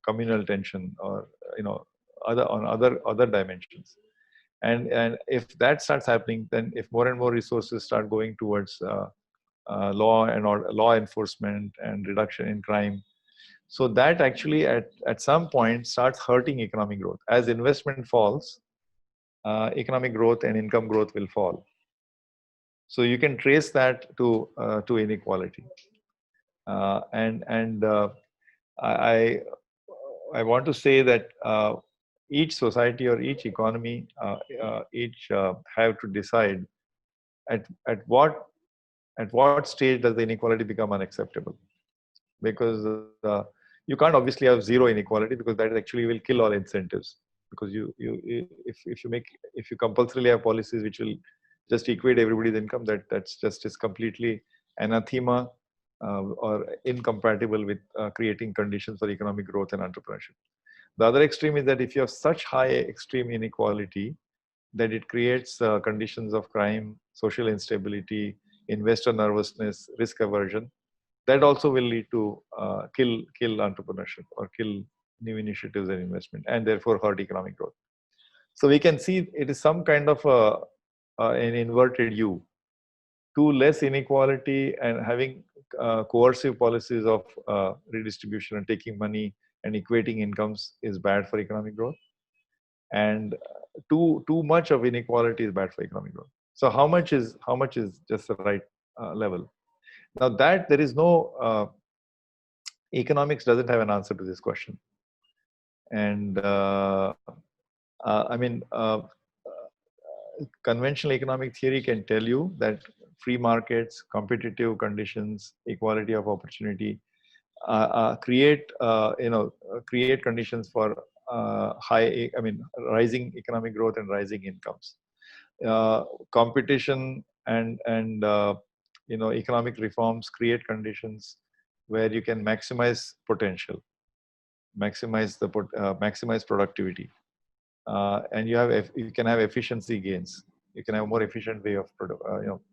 communal tension, or other dimensions. And if that starts happening, then if more and more resources start going towards law and law enforcement and reduction in crime, so that actually at some point starts hurting economic growth. As investment falls, economic growth and income growth will fall. So you can trace that to inequality. I want to say that each society or each economy each have to decide at what stage does the inequality become unacceptable. Because you can't obviously have zero inequality, because that actually will kill all incentives. Because if you compulsorily have policies which will just equate everybody's income, that's just is completely anathema or incompatible with creating conditions for economic growth and entrepreneurship. The other extreme is that if you have such high extreme inequality that it creates conditions of crime, social instability, investor nervousness, risk aversion, that also will lead to kill entrepreneurship or kill new initiatives and investment, and therefore hurt economic growth. So we can see it is some kind of an inverted U. To less inequality and having coercive policies of redistribution and taking money and equating incomes is bad for economic growth. And too much of inequality is bad for economic growth. So how much is just the right level? Now that there is no economics doesn't have an answer to this question. And conventional economic theory can tell you that free markets, competitive conditions, equality of opportunity create conditions for rising economic growth and rising incomes. Competition and economic reforms create conditions where you can maximize potential, maximize productivity, and you can have efficiency gains. You can have a more efficient way of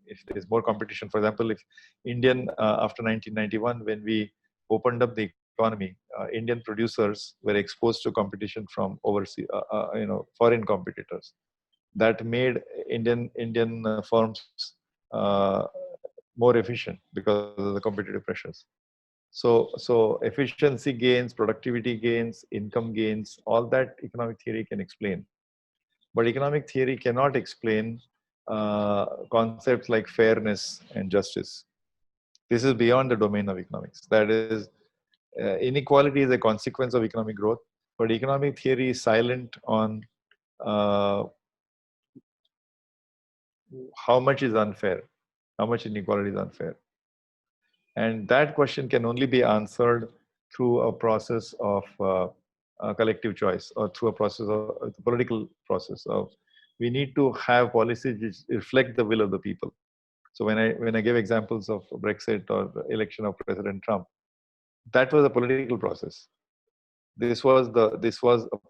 if there is more competition. For example, if Indian after 1991, when we opened up the economy, Indian producers were exposed to competition from overseas, foreign competitors. That made Indian firms more efficient because of the competitive pressures. So efficiency gains, productivity gains, income gains, all that economic theory can explain. But economic theory cannot explain concepts like fairness and justice. This is beyond the domain of economics. That is, inequality is a consequence of economic growth, but economic theory is silent on how much is unfair, how much inequality is unfair. And that question can only be answered through a process of collective choice, or through a process of a political process of, we need to have policies which reflect the will of the people. So when I give examples of Brexit or the election of President Trump, that was a political process. This was a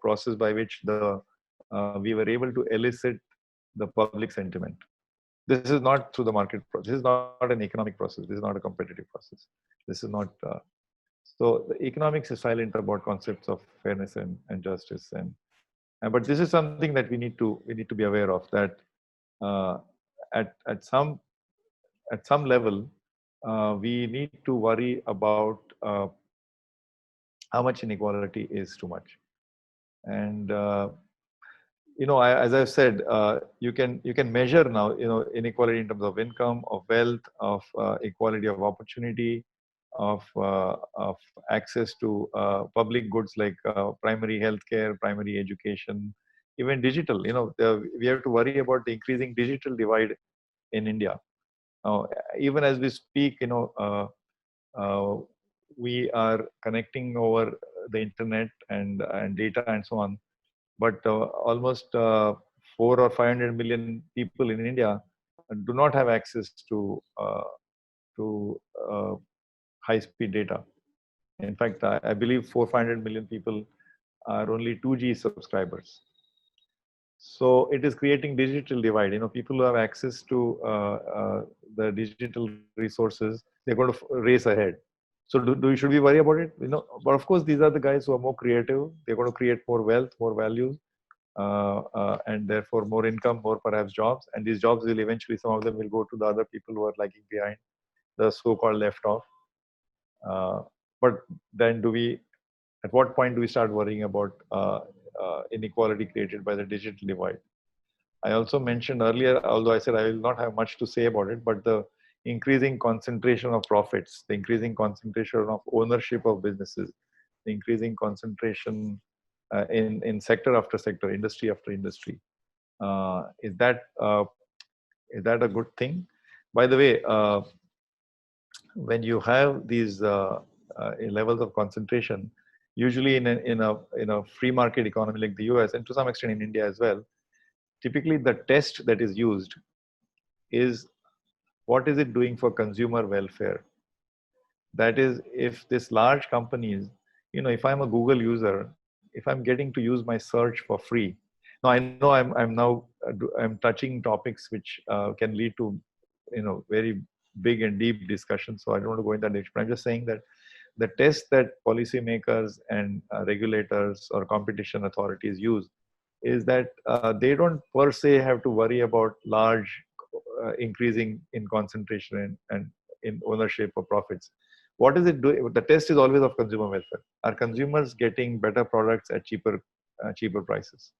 process by which we were able to elicit the public sentiment. This is not through the market process. This is not an economic process. This is not a competitive process. This is not. So the economics is silent about concepts of fairness and justice, but this is something that we need to be aware of, that uh, at some level we need to worry about how much inequality is too much. And as I've said, you can measure now, inequality in terms of income, of wealth, of equality of opportunity, of access to public goods like primary healthcare, primary education, even digital. We have to worry about the increasing digital divide in India. Even as we speak, we are connecting over the internet and data and so on, but almost 400 or 500 million people in India do not have access to high-speed data. In fact, I believe 400 million people are only 2G subscribers. So it is creating digital divide. People who have access to the digital resources, they're going to race ahead. So should we worry about it? But of course, these are the guys who are more creative. They're going to create more wealth, more values, and therefore more income, more perhaps jobs. And these jobs will eventually, some of them will go to the other people who are lagging behind, the so-called left off. But then at what point do we start worrying about inequality created by the digital divide? I also mentioned earlier, although I said I will not have much to say about it, but the increasing concentration of profits, the increasing concentration of ownership of businesses, the increasing concentration in sector after sector, industry after industry. Is that a good thing? By the way, when you have these levels of concentration, usually in a free market economy like the US, and to some extent in India as well, typically the test that is used is what is it doing for consumer welfare. That is, if this large companies, if I'm a Google user, if I'm getting to use my search for free. Now I know I'm touching topics which can lead to very big and deep discussions, so I don't want to go in that direction. But I'm just saying that the test that policymakers and regulators or competition authorities use is that they don't per se have to worry about large increasing in concentration and in ownership or profits. What is it doing? The test is always of consumer welfare. Are consumers getting better products at cheaper prices?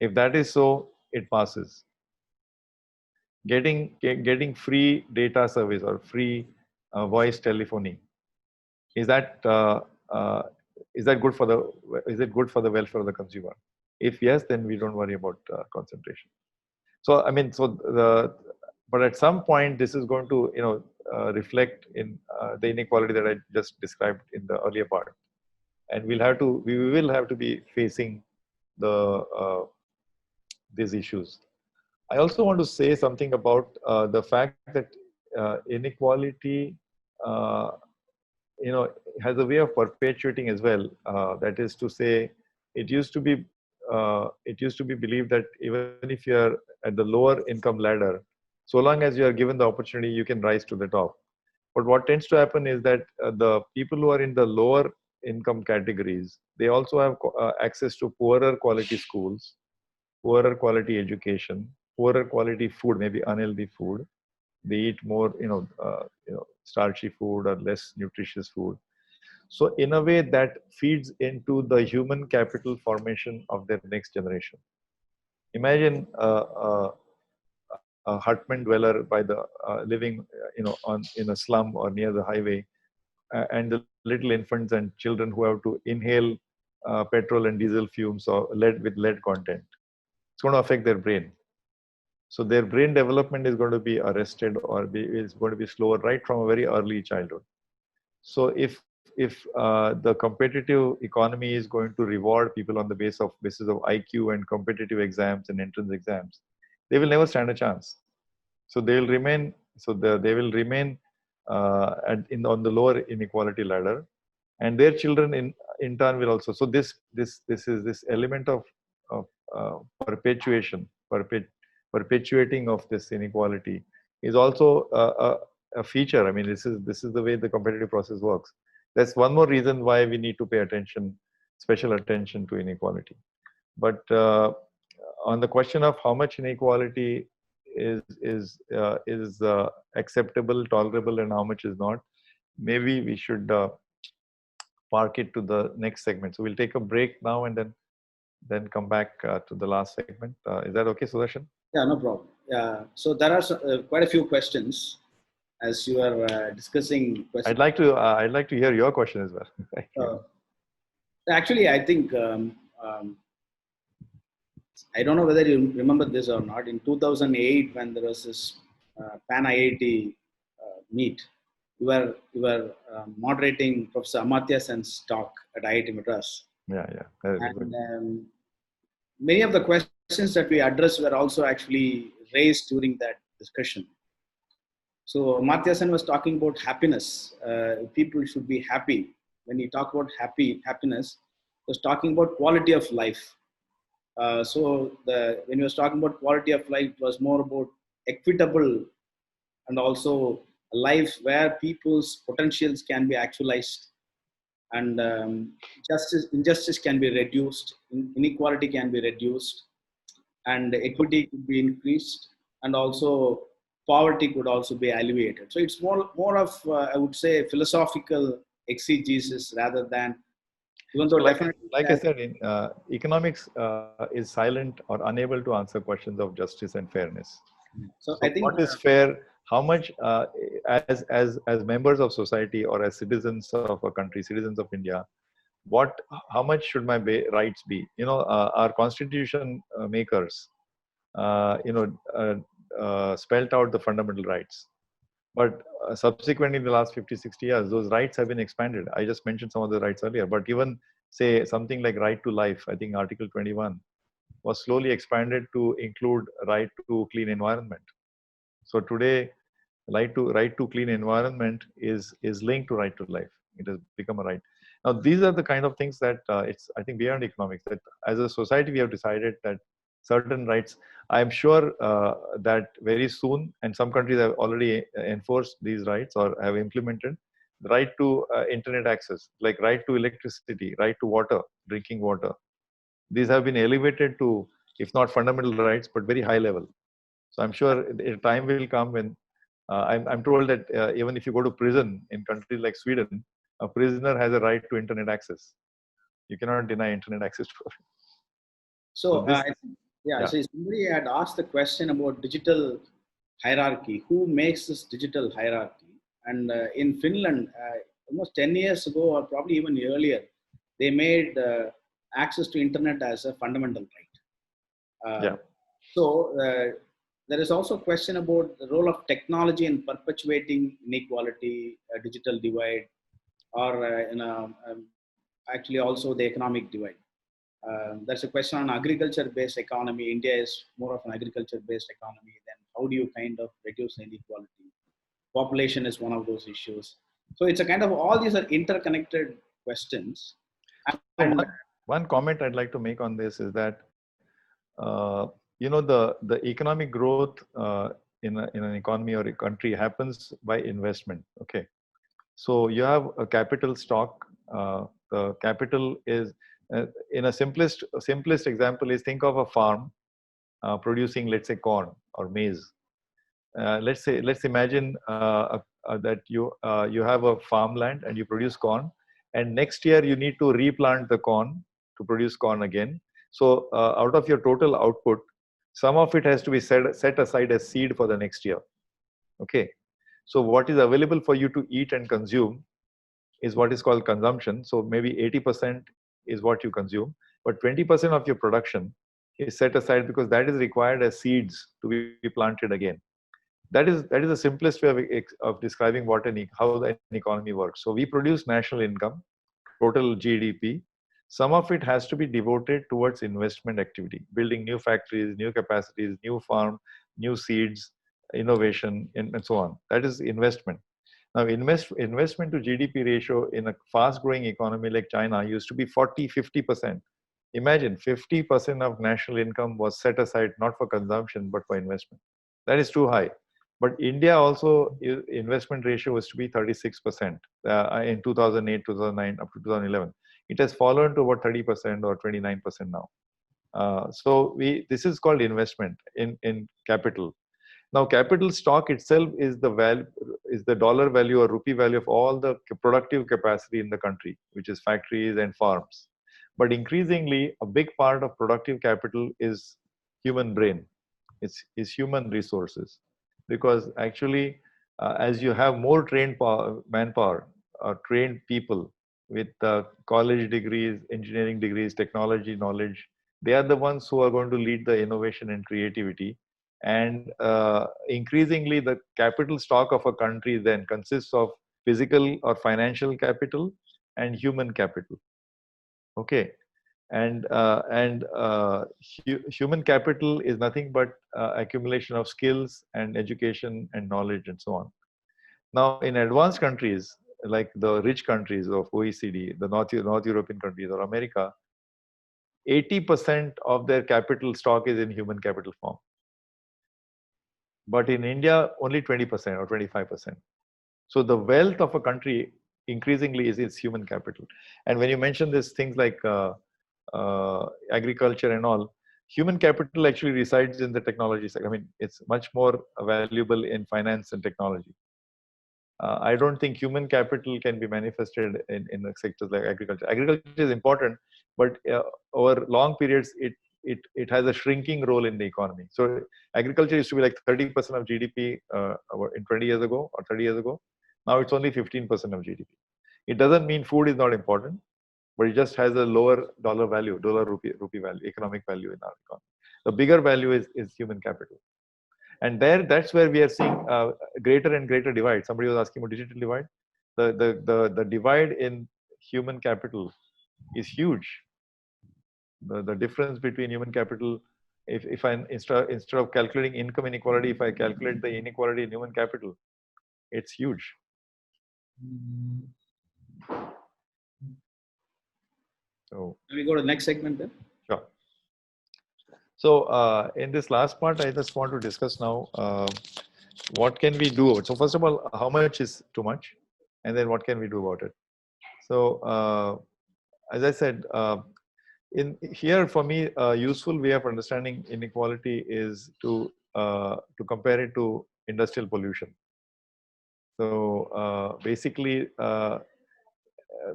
If that is so, it passes. Getting free data service or free voice telephony, is that good for the welfare of the consumer? If yes, then we don't worry about concentration. So but at some point this is going to reflect in the inequality that I just described in the earlier part, and we will have to be facing these issues. I also want to say something about the fact that inequality has a way of perpetuating as well. That is to say, it used to be believed that even if you are at the lower income ladder, so long as you are given the opportunity, you can rise to the top. But what tends to happen is that the people who are in the lower income categories, they also have access to poorer quality schools, poorer quality education, poorer quality food, maybe unhealthy food. They eat more, starchy food or less nutritious food. So in a way that feeds into the human capital formation of their next generation. Imagine a hutman dweller by the living, in a slum or near the highway, and the little infants and children who have to inhale petrol and diesel fumes or lead content. It's going to affect their brain. So their brain development is going to be arrested or is going to be slower right from a very early childhood. So if the competitive economy is going to reward people on the basis of IQ and competitive exams and entrance exams, they will never stand a chance. So they will remain. on the lower inequality ladder, and their children in turn will also. So this element of perpetuating of this inequality is also a feature. I mean, this is the way the competitive process works. That's one more reason why we need to pay special attention to inequality. But on the question of how much inequality is acceptable, tolerable, and how much is not, maybe we should park it to the next segment. So we'll take a break now and then come back to the last segment. Is that okay, Sudarshan? Yeah, no problem. Yeah. So there are quite a few questions as you are discussing. Questions. I'd like to hear your question as well. Actually, I think I don't know whether you remember this or not. In 2008, when there was this Pan IIT meet, you were moderating Professor Amartya Sen's talk at IIT Madras. Yeah. And many of the questions that we addressed were also actually raised during that discussion. So Amartya Sen was talking about happiness. People should be happy. When he talked about happiness, he was talking about quality of life. When he was talking about quality of life, it was more about equitable and also a life where people's potentials can be actualized, and injustice can be reduced, inequality can be reduced, and equity could be increased, and also poverty could also be alleviated. So it's more of I would say philosophical exegesis rather than. Even though like I said, in economics is silent or unable to answer questions of justice and fairness. So I think what is fair? How much, as members of society or as citizens of a country, citizens of India, how much should my rights be? Our constitution makers, spelt out the fundamental rights. But subsequently, in the last 50, 60 years, those rights have been expanded. I just mentioned some of the rights earlier, but even say something like right to life, I think Article 21 was slowly expanded to include right to clean environment. So today, right to clean environment is linked to right to life. It has become a right. Now, these are the kind of things that it's, I think, beyond economics, that as a society, we have decided that certain rights, I'm sure that very soon, and some countries have already enforced these rights or have implemented the right to internet access, like right to electricity, right to water, drinking water. These have been elevated to, if not fundamental rights, but very high level. So I'm sure a time will come when I'm told that even if you go to prison in countries like Sweden, a prisoner has a right to internet access. You cannot deny internet access to him. So somebody had asked the question about digital hierarchy. Who makes this digital hierarchy? And in Finland, almost 10 years ago, or probably even earlier, they made access to internet as a fundamental right. So there is also a question about the role of technology in perpetuating inequality, digital divide, or actually also the economic divide. There's a question on agriculture-based economy. India is more of an agriculture-based economy. Then how do you kind of reduce inequality? Population is one of those issues. So it's a kind of, all these are interconnected questions. And one comment I'd like to make on this is that, the economic growth in an economy or a country happens by investment. Okay. So you have a capital stock. The capital is, in a simplest example is, think of a farm producing, let's say, corn or maize. Let's imagine that you have a farmland and you produce corn, and next year you need to replant the corn to produce corn again. So out of your total output, some of it has to be set aside as seed for the next year. Okay. So what is available for you to eat and consume is what is called consumption. So maybe 80% is what you consume, but 20% of your production is set aside because that is required as seeds to be planted again. That is the simplest way of describing how an economy works. So we produce national income, total GDP. Some of it has to be devoted towards investment activity, building new factories, new capacities, new farm, new seeds, innovation, and so on. That is investment. Now, investment to GDP ratio in a fast-growing economy like China used to be 40, 50%. Imagine 50% of national income was set aside not for consumption, but for investment. That is too high. But India also, investment ratio was to be 36% in 2008, 2009, up to 2011. It has fallen to about 30% or 29% now. So this is called investment in capital. Now, capital stock itself is the dollar value or rupee value of all the productive capacity in the country, which is factories and farms. But increasingly, a big part of productive capital is human brain. It's human resources, because actually, as you have more trained manpower, trained people with college degrees, engineering degrees, technology knowledge, they are the ones who are going to lead the innovation and creativity. And increasingly, the capital stock of a country then consists of physical or financial capital and human capital. Okay, and human capital is nothing but accumulation of skills and education and knowledge and so on. Now, in advanced countries like the rich countries of OECD, the North European countries or America, 80% of their capital stock is in human capital form. But in India, only 20% or 25%. So the wealth of a country increasingly is its human capital. And when you mention these things like agriculture and all, human capital actually resides in the technology sector. I mean, it's much more valuable in finance and technology. I don't think human capital can be manifested in sectors like agriculture. Agriculture is important, but over long periods, it has a shrinking role in the economy. So agriculture used to be like 30% of GDP in 20 years ago or 30 years ago. Now it's only 15% of GDP. It doesn't mean food is not important, but it just has a lower dollar value, rupee value, economic value in our economy. The bigger value is human capital. And that's where we are seeing greater and greater divide. Somebody was asking about digital divide. The divide in human capital is huge. The difference between human capital, if I instead of calculating income inequality, if I calculate the inequality in human capital, it's huge. So can we go to the next segment then? Sure. So in this last part, I just want to discuss now what can we do. So first of all, how much is too much, and then what can we do about it. So as I said, in here for me, a useful way of understanding inequality is to compare it to industrial pollution. So basically,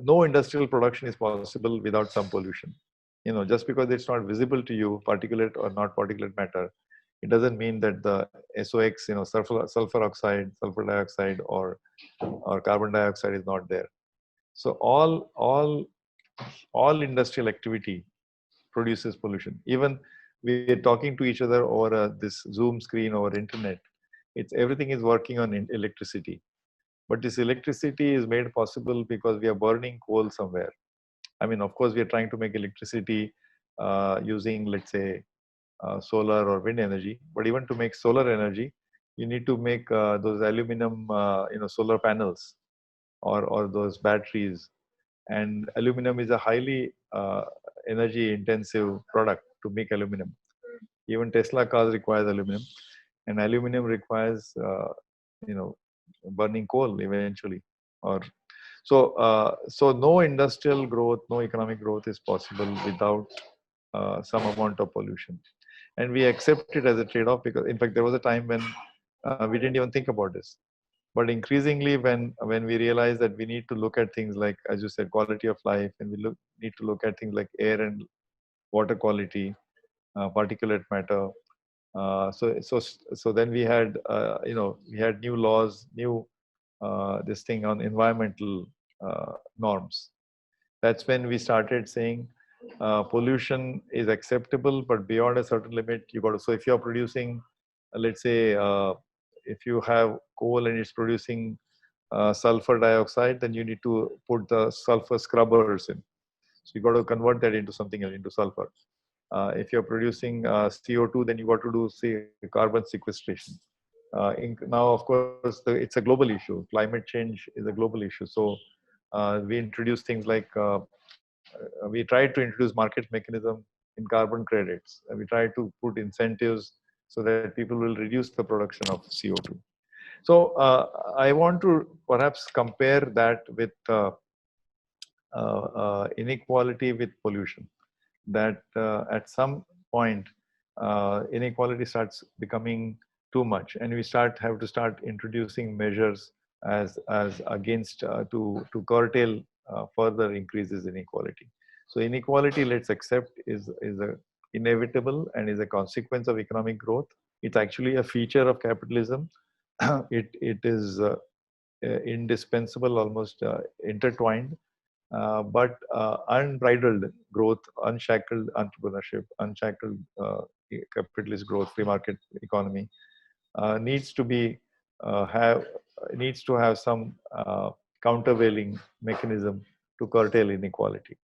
no industrial production is possible without some pollution. You know, just because it's not visible to you, particulate or not particulate matter, it doesn't mean that the SOx, you know, sulfur oxide, sulfur dioxide, or carbon dioxide is not there. So all industrial activity produces pollution. Even we are talking to each other over this Zoom screen or internet. Everything is working on electricity. But this electricity is made possible because we are burning coal somewhere. I mean, of course, we are trying to make electricity using, let's say, solar or wind energy. But even to make solar energy, you need to make those aluminum, solar panels or those batteries. And aluminum is a highly energy-intensive product to make aluminum. Even Tesla cars requires aluminum, and aluminum requires, burning coal eventually. So no industrial growth, no economic growth is possible without some amount of pollution. And we accept it as a trade-off because, in fact, there was a time when we didn't even think about this. But increasingly, when we realize that we need to look at things like, as you said, quality of life, and we need to look at things like air and water quality, particulate matter. So then we had, we had new laws, new this thing on environmental norms. That's when we started saying pollution is acceptable, but beyond a certain limit, you got to. So if you're producing, let's say, if you have coal and it's producing sulfur dioxide, then you need to put the sulfur scrubbers in. So you got to convert that into something else, into sulfur. If you're producing CO2, then you got to do, say, carbon sequestration. Now, of course, it's a global issue. Climate change is a global issue. So we introduce things like we tried to introduce market mechanism in carbon credits. We tried to put incentives so that people will reduce the production of CO2. So I want to perhaps compare that with inequality with pollution. That at some point, inequality starts becoming too much, and we have to start introducing measures as against to curtail further increases in inequality. So inequality, let's accept, is a inevitable and is a consequence of economic growth. It's actually a feature of capitalism. It is indispensable, almost intertwined. But unbridled growth, unshackled entrepreneurship, unshackled capitalist growth, free market economy needs to be needs to have some countervailing mechanism to curtail inequality.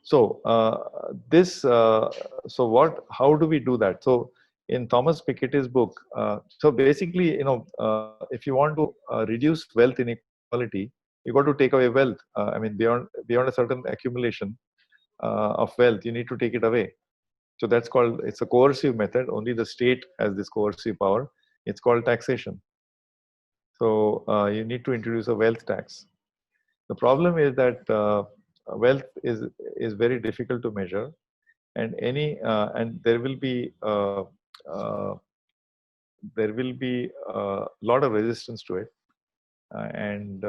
So how do we do that? So in Thomas Piketty's book, so basically, if you want to reduce wealth inequality, you got to take away wealth. I mean, beyond a certain accumulation of wealth, you need to take it away. So that's called, it's a coercive method. Only the state has this coercive power. It's called taxation. So you need to introduce a wealth tax. The problem is that wealth is very difficult to measure, and there will be a lot of resistance to it, and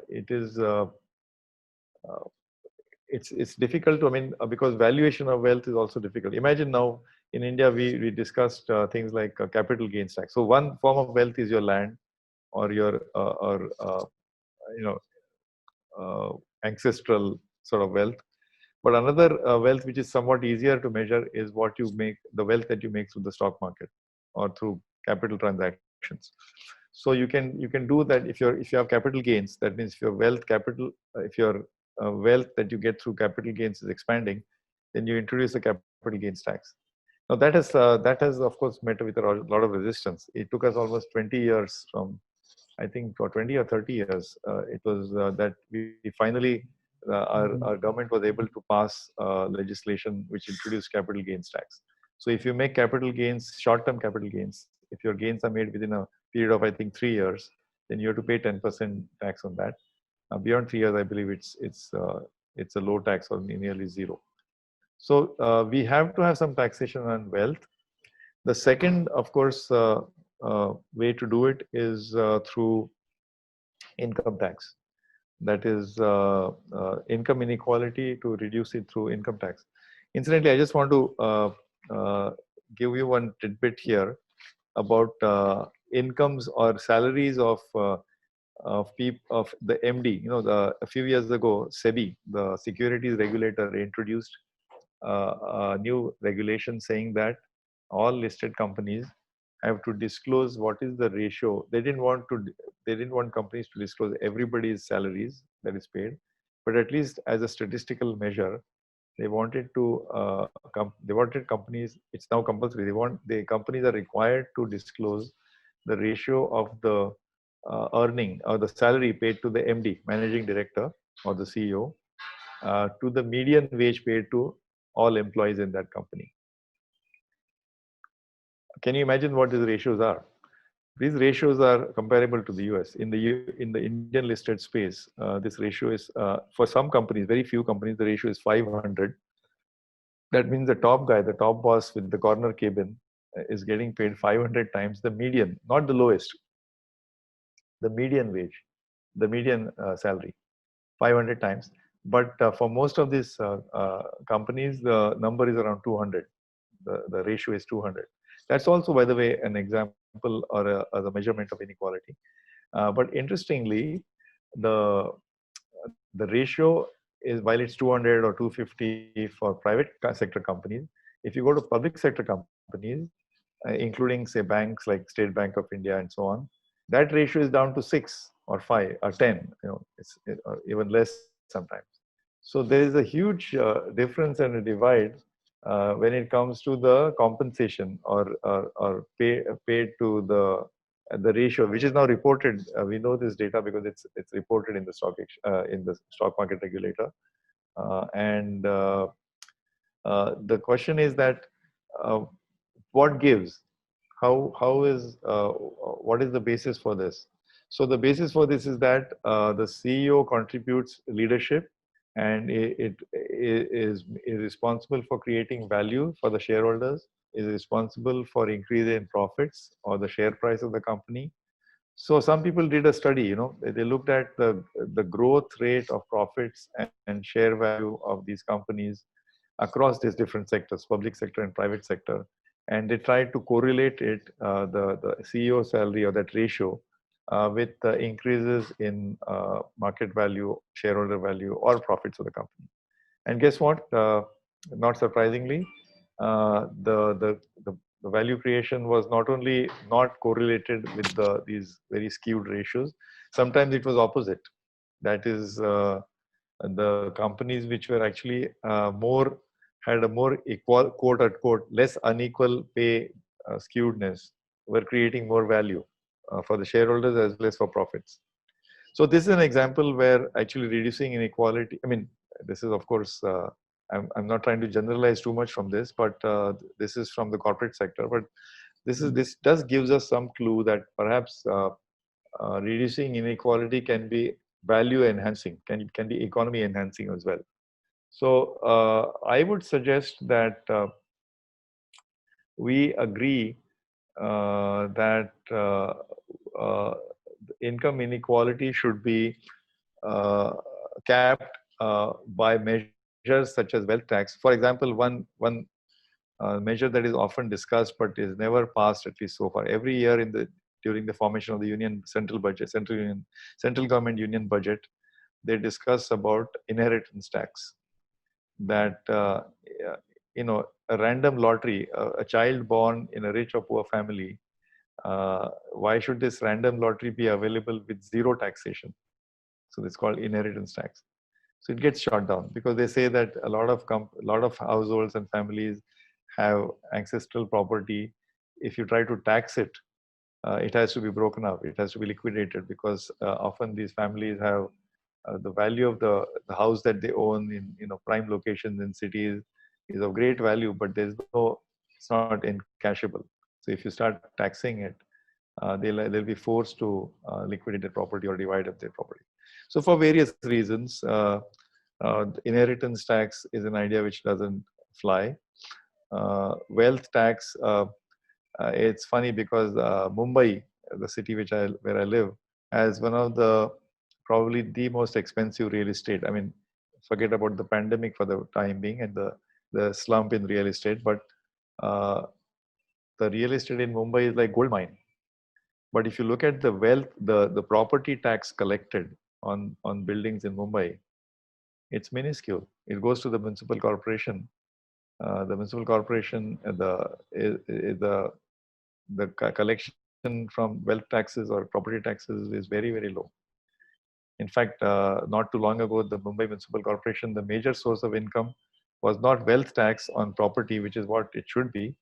it is it's difficult to, I mean, because valuation of wealth is also difficult. Imagine now in India we discussed things like capital gains tax. So one form of wealth is your land or your ancestral sort of wealth. But another wealth which is somewhat easier to measure is what you make, the wealth that you make through the stock market or through capital transactions. So you can do that if you have capital gains. That means if your wealth that you get through capital gains is expanding, then you introduce a capital gains tax. Now that has of course met with a lot of resistance. It took us almost 20 years from, I think, for 20 or 30 years. It was that we finally our government was able to pass legislation which introduced capital gains tax. So if you make capital gains, short-term capital gains, if your gains are made within a period of, I think, 3 years, then you have to pay 10% tax on that. Beyond 3 years, I believe it's a low tax or nearly zero. So we have to have some taxation on wealth. The second, of course, way to do it is through income tax. That is income inequality, to reduce it through income tax. Incidentally, I just want to give you one tidbit here about incomes or salaries of the MD. A few years ago, SEBI, the securities regulator, introduced a new regulation saying that all listed companies have to disclose what is the ratio. They didn't want companies to disclose everybody's salaries that is paid, but at least as a statistical measure, they wanted companies. It's now compulsory. The companies are required to disclose the ratio of the earning or the salary paid to the MD, managing director, or the CEO, to the median wage paid to all employees in that company. Can you imagine what these ratios are? These ratios are comparable to the US. In the Indian listed space, this ratio is, for some companies, very few companies, the ratio is 500. That means the top guy, the top boss with the corner cabin, is getting paid 500 times the median, not the lowest, the median wage, the median salary, 500 times. But for most of these companies, the number is around 200. The ratio is 200. That's also, by the way, an example or a measurement of inequality. But interestingly, the ratio is, while it's 200 or 250 for private sector companies, if you go to public sector companies, including, say, banks like State Bank of India and so on, that ratio is down to 6 or 5 or 10. It's or even less sometimes. So there is a huge difference and a divide when it comes to the compensation or paid to the ratio, which is now reported. We know this data because it's reported in the in the stock market regulator. And the question is that what gives? How is what is the basis for this? So the basis for this is that the CEO contributes leadership, and it is responsible for creating value for the shareholders, is responsible for increase in profits or the share price of the company. So some people did a study, they looked at the growth rate of profits and share value of these companies across these different sectors, public sector and private sector. And they tried to correlate it, the CEO salary or that ratio, with the increases in market value, shareholder value, or profits of the company. And guess what? Not surprisingly, the value creation was not only not correlated with these very skewed ratios, sometimes it was opposite. That is, the companies which were actually had a more equal, quote unquote, less unequal pay skewedness, were creating more value for the shareholders as well as for profits. So this is an example where actually reducing inequality, I mean, this is of course, I'm not trying to generalize too much from this, but this is from the corporate sector. But this does gives us some clue that perhaps reducing inequality can be value enhancing, can be economy enhancing as well. So I would suggest that we agree that income inequality should be capped by measures such as wealth tax. For example, one measure that is often discussed but is never passed, at least so far. Every year during the formation of the union central budget, central government union budget, they discuss about inheritance tax. That a random lottery, a child born in a rich or poor family, why should this random lottery be available with zero taxation? So it's called inheritance tax. So it gets shot down because they say that a lot of households and families have ancestral property. If you try to tax it, it has to be broken up. It has to be liquidated because often these families have the value of the house that they own in prime locations in cities is of great value, but it's not encashable. So if you start taxing it, they'll be forced to liquidate their property or divide up their property. So for various reasons, inheritance tax is an idea which doesn't fly. Wealth tax, it's funny because Mumbai, the city where I live, has one of probably the most expensive real estate. I mean, forget about the pandemic for the time being and the slump in real estate, but the real estate in Mumbai is like gold mine. But if you look at the wealth, the property tax collected on buildings in Mumbai, it's minuscule. It goes to the municipal corporation. The municipal corporation, the collection from wealth taxes or property taxes is very, very low. In fact, not too long ago, the Mumbai Municipal Corporation, the major source of income was not wealth tax on property, which is what it should be,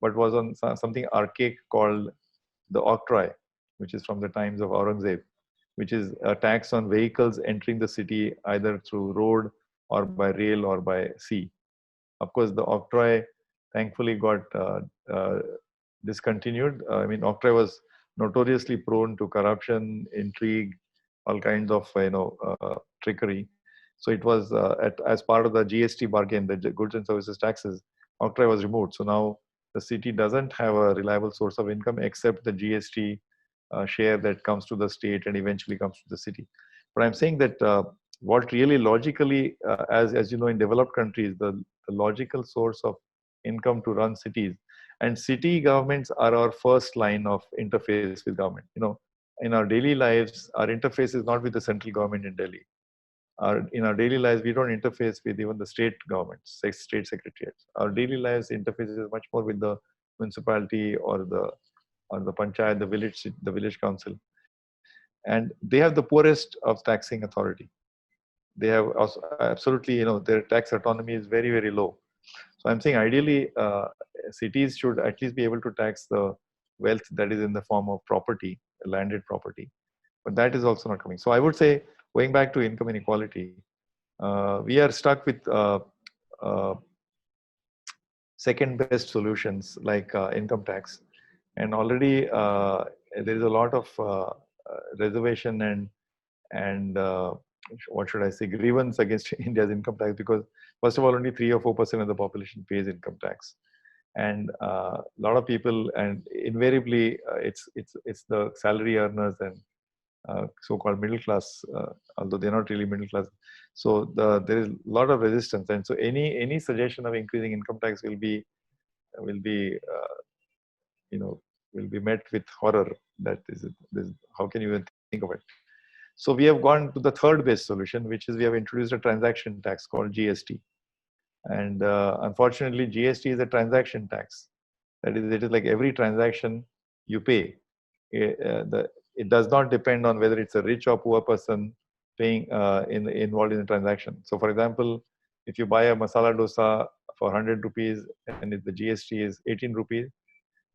but was on something archaic called the octroi, which is from the times of Aurangzeb, which is a tax on vehicles entering the city either through road or by rail or by sea. Of course, the octroi thankfully got discontinued. I mean, octroi was notoriously prone to corruption, intrigue, all kinds of trickery. So it was as part of the GST bargain, the goods and services taxes, octroi was removed. So now the city doesn't have a reliable source of income except the GST share that comes to the state and eventually comes to the city. But I'm saying that what really logically, as you know, in developed countries, the logical source of income to run cities, and city governments are our first line of interface with government. In our daily lives, our interface is not with the central government in Delhi. In our daily lives, we don't interface with even the state governments, state secretariats. Our daily lives interface is much more with the municipality or the panchayat, the village council. And they have the poorest of taxing authority. They have also absolutely, their tax autonomy is very, very low. So I'm saying ideally, cities should at least be able to tax the wealth that is in the form of property, landed property. But that is also not coming. So I would say, going back to income inequality, we are stuck with uh, second best solutions like income tax. And already there is a lot of reservation and what should I say, grievance against India's income tax, because first of all, only 3 or 4% of the population pays income tax. And a lot of people, and invariably it's the salary earners and so-called middle class, although they're not really middle class. So there is a lot of resistance, and so any suggestion of increasing income tax will be you know will be met with horror. That is, how can you even think of it? So we have gone to the third best solution, which is we have introduced a transaction tax called GST. And unfortunately, GST is a transaction tax. That is, it is like every transaction you pay. It does not depend on whether it's a rich or poor person paying involved in the transaction. So for example, if you buy a masala dosa for 100 rupees and if the GST is 18 rupees,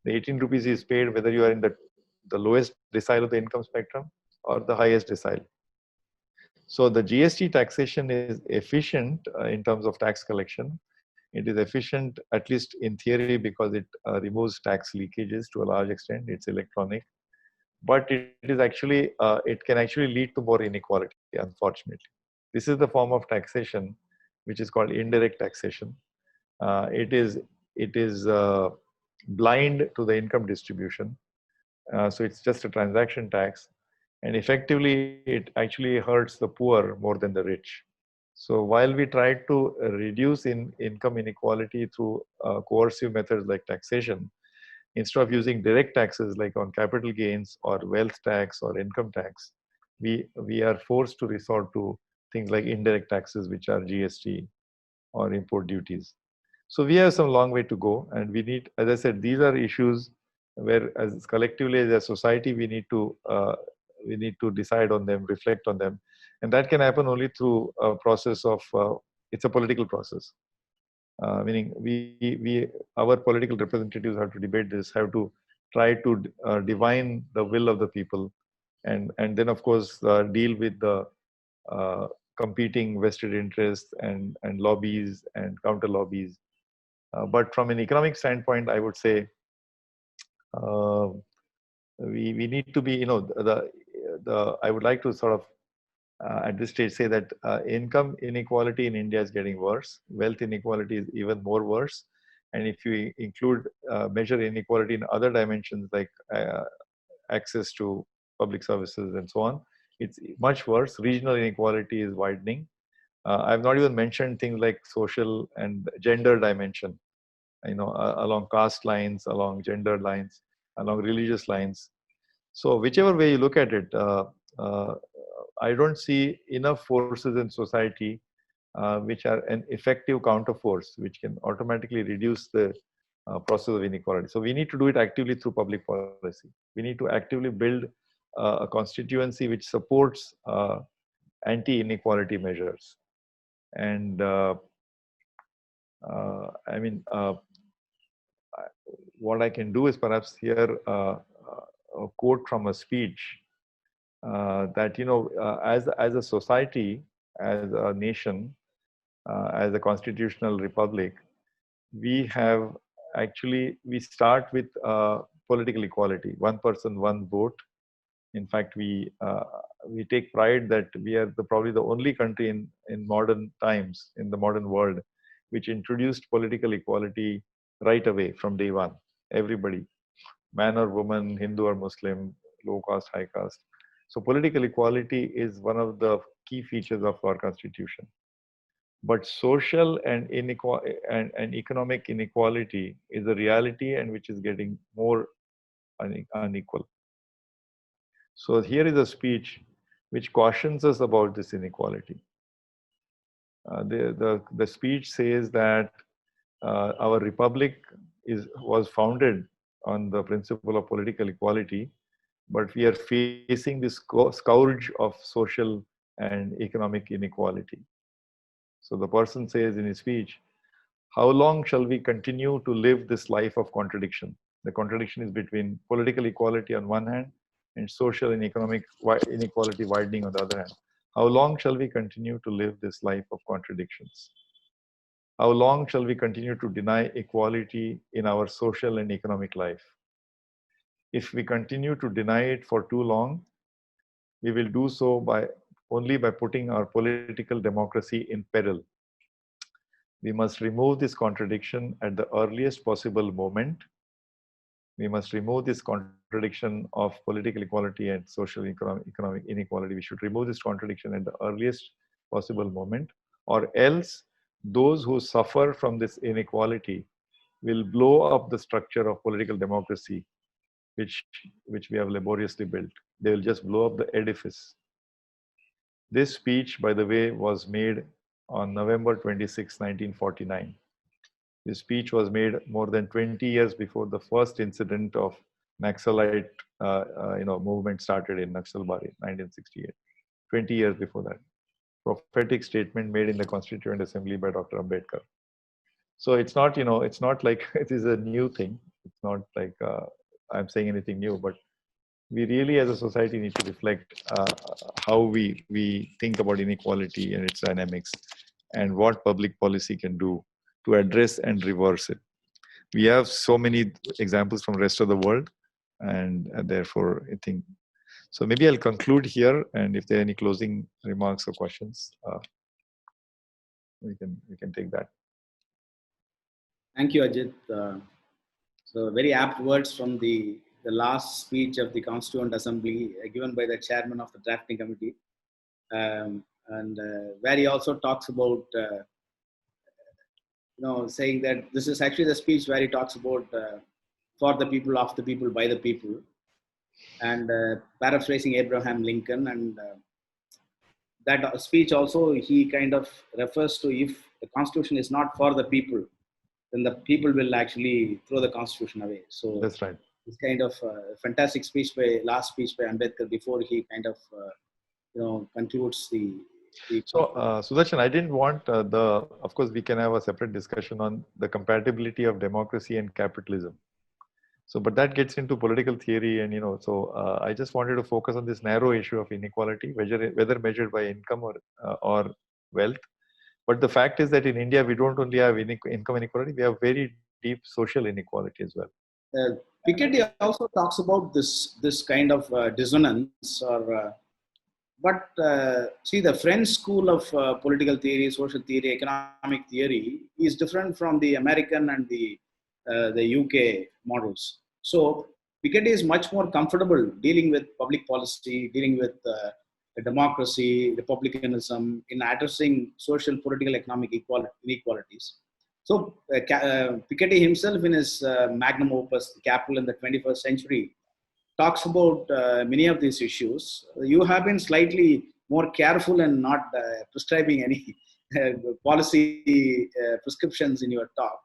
the 18 rupees is paid whether you are in the lowest decile of the income spectrum or the highest decile. So the GST taxation is efficient in terms of tax collection. It is efficient, at least in theory, because it removes tax leakages to a large extent. It's electronic, but it is actually it can actually lead to more inequality. Unfortunately, this is the form of taxation which is called indirect taxation. It is blind to the income distribution. So it's just a transaction tax, and effectively it actually hurts the poor more than the rich. So while we try to reduce income inequality through coercive methods like taxation, instead of using direct taxes like on capital gains or wealth tax or income tax, we are forced to resort to things like indirect taxes, which are GST or import duties. So we have some long way to go, and we need, as I said, these are issues where, as collectively as a society, we need to decide on them, reflect on them, and that can happen only through a process of it's a political process. Meaning, our political representatives have to debate this, have to try to divine the will of the people, and then of course deal with the competing vested interests and lobbies and counter lobbies. But from an economic standpoint, I would say uh, we need to be, I would like to sort of at this stage say that income inequality in India is getting worse. Wealth inequality is even more worse. And if you include measure inequality in other dimensions like access to public services and so on, it's much worse. Regional inequality is widening. I've not even mentioned things like social and gender dimension, along caste lines, along gender lines, along religious lines. So whichever way you look at it, I don't see enough forces in society which are an effective counterforce, which can automatically reduce the process of inequality. So we need to do it actively through public policy. We need to actively build a constituency which supports anti-inequality measures. And I mean, what I can do is perhaps here a quote from a speech that, as a society, as a nation, as a constitutional republic, we start with political equality, one person, one vote. In fact, we take pride that we are probably the only country in modern times, in the modern world, which introduced political equality right away from day one. Everybody, man or woman, Hindu or Muslim, low caste, high caste. So political equality is one of the key features of our constitution. But social and economic inequality is a reality, and which is getting more unequal. So here is a speech which cautions us about this inequality. The speech says that our republic was founded on the principle of political equality, but we are facing this scourge of social and economic inequality. So the person says in his speech, How long shall we continue to live this life of contradiction? The contradiction is between political equality on one hand and social and economic inequality widening on the other hand. How long shall we continue to live this life of contradictions? How long shall we continue to deny equality in our social and economic life? If we continue to deny it for too long, we will do so only by putting our political democracy in peril. We must remove this contradiction at the earliest possible moment. We must remove this contradiction of political equality and social economic inequality. We should remove this contradiction at the earliest possible moment, or else those who suffer from this inequality will blow up the structure of political democracy, which we have laboriously built. They will just blow up the edifice. This speech, by the way, was made on November 26, 1949. This speech was made more than 20 years before the first incident of Naxalite movement started in Naxalbari, 1968. 20 years before that. Prophetic statement made in the Constituent Assembly by Dr. Ambedkar. So it's not, it's not like it is a new thing. It's not like I'm saying anything new, but we really as a society need to reflect how we think about inequality and its dynamics and what public policy can do to address and reverse it. We have so many examples from the rest of the world, and therefore I think, so maybe I'll conclude here, and if there are any closing remarks or questions, we can take that. Thank you, Ajit. So very apt words from the last speech of the Constituent Assembly given by the chairman of the drafting committee, and where he also talks about saying that this is actually the speech where he talks about for the people, of the people, by the people, and paraphrasing Abraham Lincoln. And that speech also, he kind of refers to, if the Constitution is not for the people, then the people will actually throw the Constitution away. So that's right. It's kind of fantastic last speech by Ambedkar before he kind of concludes the. So Sudarshan, I didn't want of course we can have a separate discussion on the compatibility of democracy and capitalism. So, but that gets into political theory, and I just wanted to focus on this narrow issue of inequality, whether measured by income or wealth. But the fact is that in India, we don't only have income inequality, we have very deep social inequality as well. Piketty also talks about this kind of dissonance, but see, the French school of political theory, social theory, economic theory is different from the American and the UK models. So Piketty is much more comfortable dealing with public policy, dealing with democracy, republicanism, in addressing social, political, economic inequalities. So Piketty himself, in his magnum opus, Capital in the 21st Century, talks about many of these issues. You have been slightly more careful and not prescribing any policy prescriptions in your talk.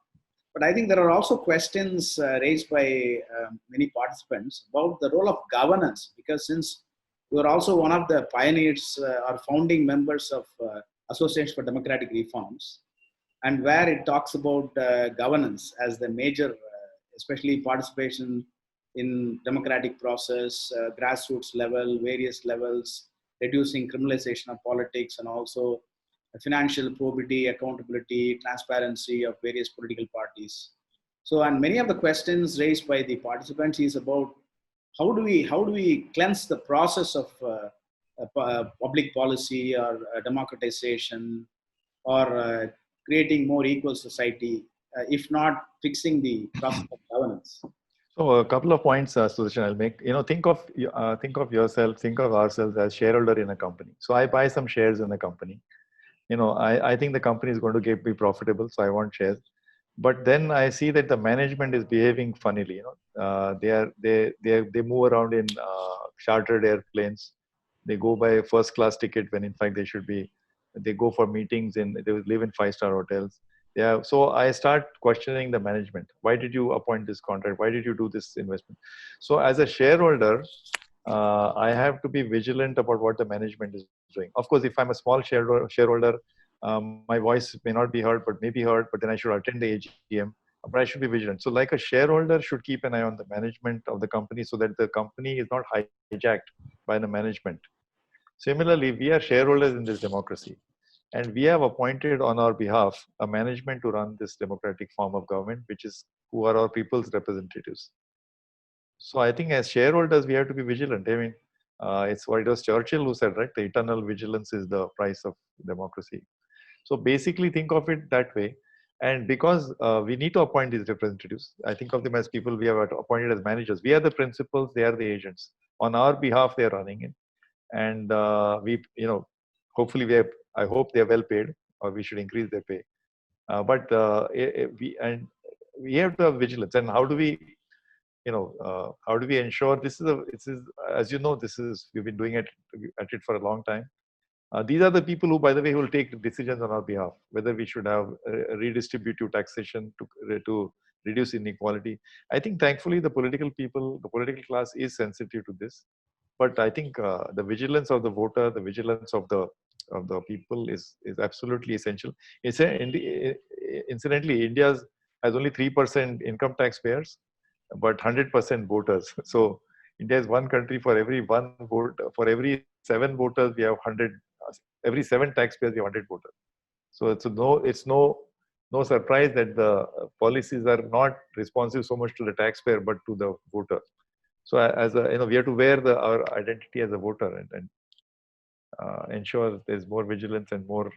But I think there are also questions raised by many participants about the role of governance, because since you are also one of the pioneers or founding members of Association for Democratic Reforms, and where it talks about governance as the major, especially participation in democratic process, grassroots level, various levels, reducing criminalization of politics, and also financial probity, accountability, transparency of various political parties. So, and many of the questions raised by the participants is about how do we cleanse the process of public policy or democratization, or creating more equal society, if not fixing the process of governance. So a couple of points, Sudarshan, I'll make. Think of yourself, think of ourselves as shareholder in a company. So I buy some shares in a company. I think the company is going to be profitable, so I want shares. But then I see that the management is behaving funnily. They move around in chartered airplanes. They go by a first class ticket when in fact they should be. They go for meetings they live in 5-star hotels. Yeah. So I start questioning the management. Why did you appoint this contract? Why did you do this investment? So as a shareholder, I have to be vigilant about what the management is doing. Of course, if I'm a small shareholder, My voice may not be heard, but may be heard, but then I should attend the AGM, but I should be vigilant. So like a shareholder should keep an eye on the management of the company so that the company is not hijacked by the management. Similarly, we are shareholders in this democracy, and we have appointed on our behalf a management to run this democratic form of government, which is who are our people's representatives. So I think as shareholders, we have to be vigilant. I mean, it's what it was Churchill who said, right? The eternal vigilance is the price of democracy. So basically think of it that way. And because we need to appoint these representatives, I think of them as people we have appointed as managers. We are the principals, they are the agents. On our behalf, they are running it. And we, hopefully I hope they are well paid, or we should increase their pay. But we have to have vigilance. And how do we, how do we ensure this is, as you know, we've been doing it at it for a long time. These are the people who, by the way, will take decisions on our behalf, whether we should have redistributive taxation to reduce inequality. I think thankfully the political class is sensitive to this. But I think the vigilance of the voter, the vigilance of the people is absolutely essential. Incidentally, India has only 3% income taxpayers, but 100% voters. So India is one country for every one vote. For every 7 voters, we have 100. Every 7 taxpayers, we have 100 voters. So it's no surprise that the policies are not responsive so much to the taxpayer, but to the voter. So as we have to wear our identity as a voter and ensure there's more vigilance and more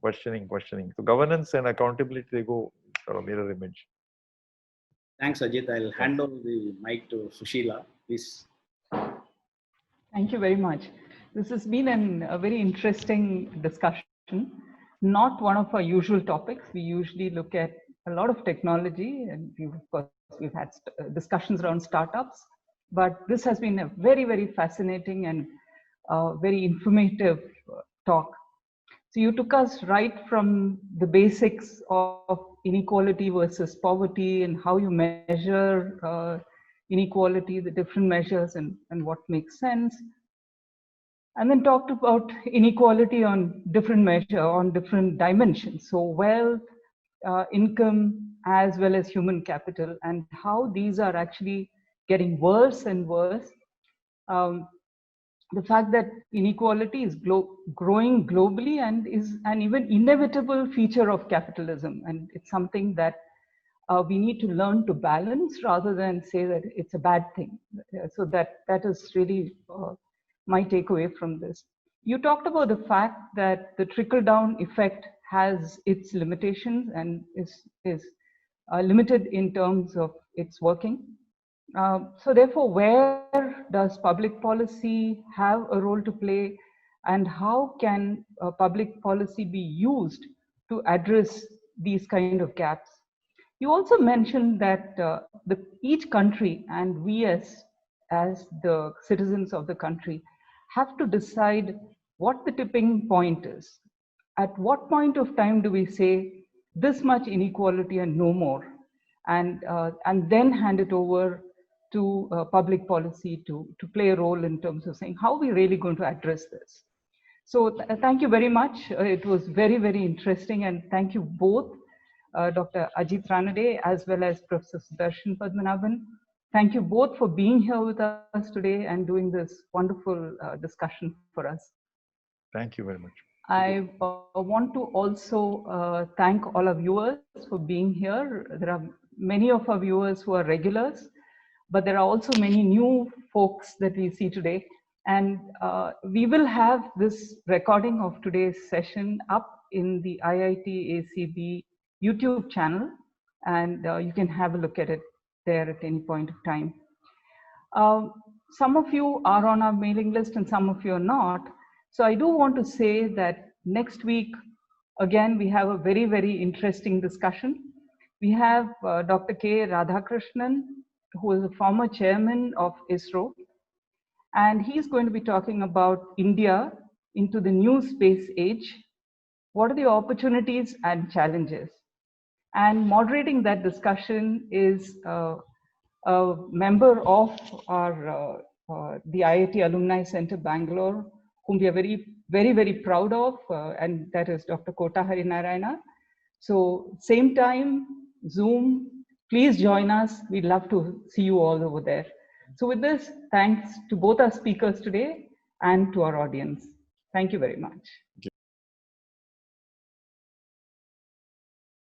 questioning. So governance and accountability, they go sort of mirror image. Thanks, Ajit. I'll hand over the mic to Sushila, please. Thank you very much. This has been a very interesting discussion. Not one of our usual topics. We usually look at a lot of technology, and we've had discussions around startups, but this has been a very, very fascinating and very informative talk. So you took us right from the basics of inequality versus poverty and how you measure inequality, the different measures and what makes sense. And then talked about inequality on different on different dimensions. So wealth, income, as well as human capital, and how these are actually getting worse and worse. The fact that inequality is growing globally and is an even inevitable feature of capitalism. And it's something that we need to learn to balance rather than say that it's a bad thing. So that is really my takeaway from this. You talked about the fact that the trickle-down effect has its limitations and is limited in terms of its working. So therefore, where does public policy have a role to play, and how can public policy be used to address these kind of gaps? You also mentioned that each country and we as the citizens of the country have to decide what the tipping point is. At what point of time do we say this much inequality and no more, and then hand it over to public policy to play a role in terms of saying how we're really going to address this. So thank you very much. It was very, very interesting, and thank you both, Dr. Ajit Ranade as well as Professor Sudarshan Padmanabhan. Thank you both for being here with us today and doing this wonderful discussion for us. Thank you very much. I want to also thank all our viewers for being here. There are many of our viewers who are regulars, but there are also many new folks that we see today. And we will have this recording of today's session up in the IIT ACB YouTube channel, and you can have a look at it there at any point of time. Some of you are on our mailing list and some of you are not. So I do want to say that next week, again, we have a very, very interesting discussion. We have Dr. K. Radhakrishnan, who is a former chairman of ISRO, and he's going to be talking about India into the new space age. What are the opportunities and challenges? And moderating that discussion is a member of our the IIT Alumni Center, Bangalore, whom we are very very, very proud of, and that is Dr. Kota Harinarayana. So same time, Zoom, please join us. We'd love to see you all over there. So with this, thanks to both our speakers today and to our audience. Thank you very much.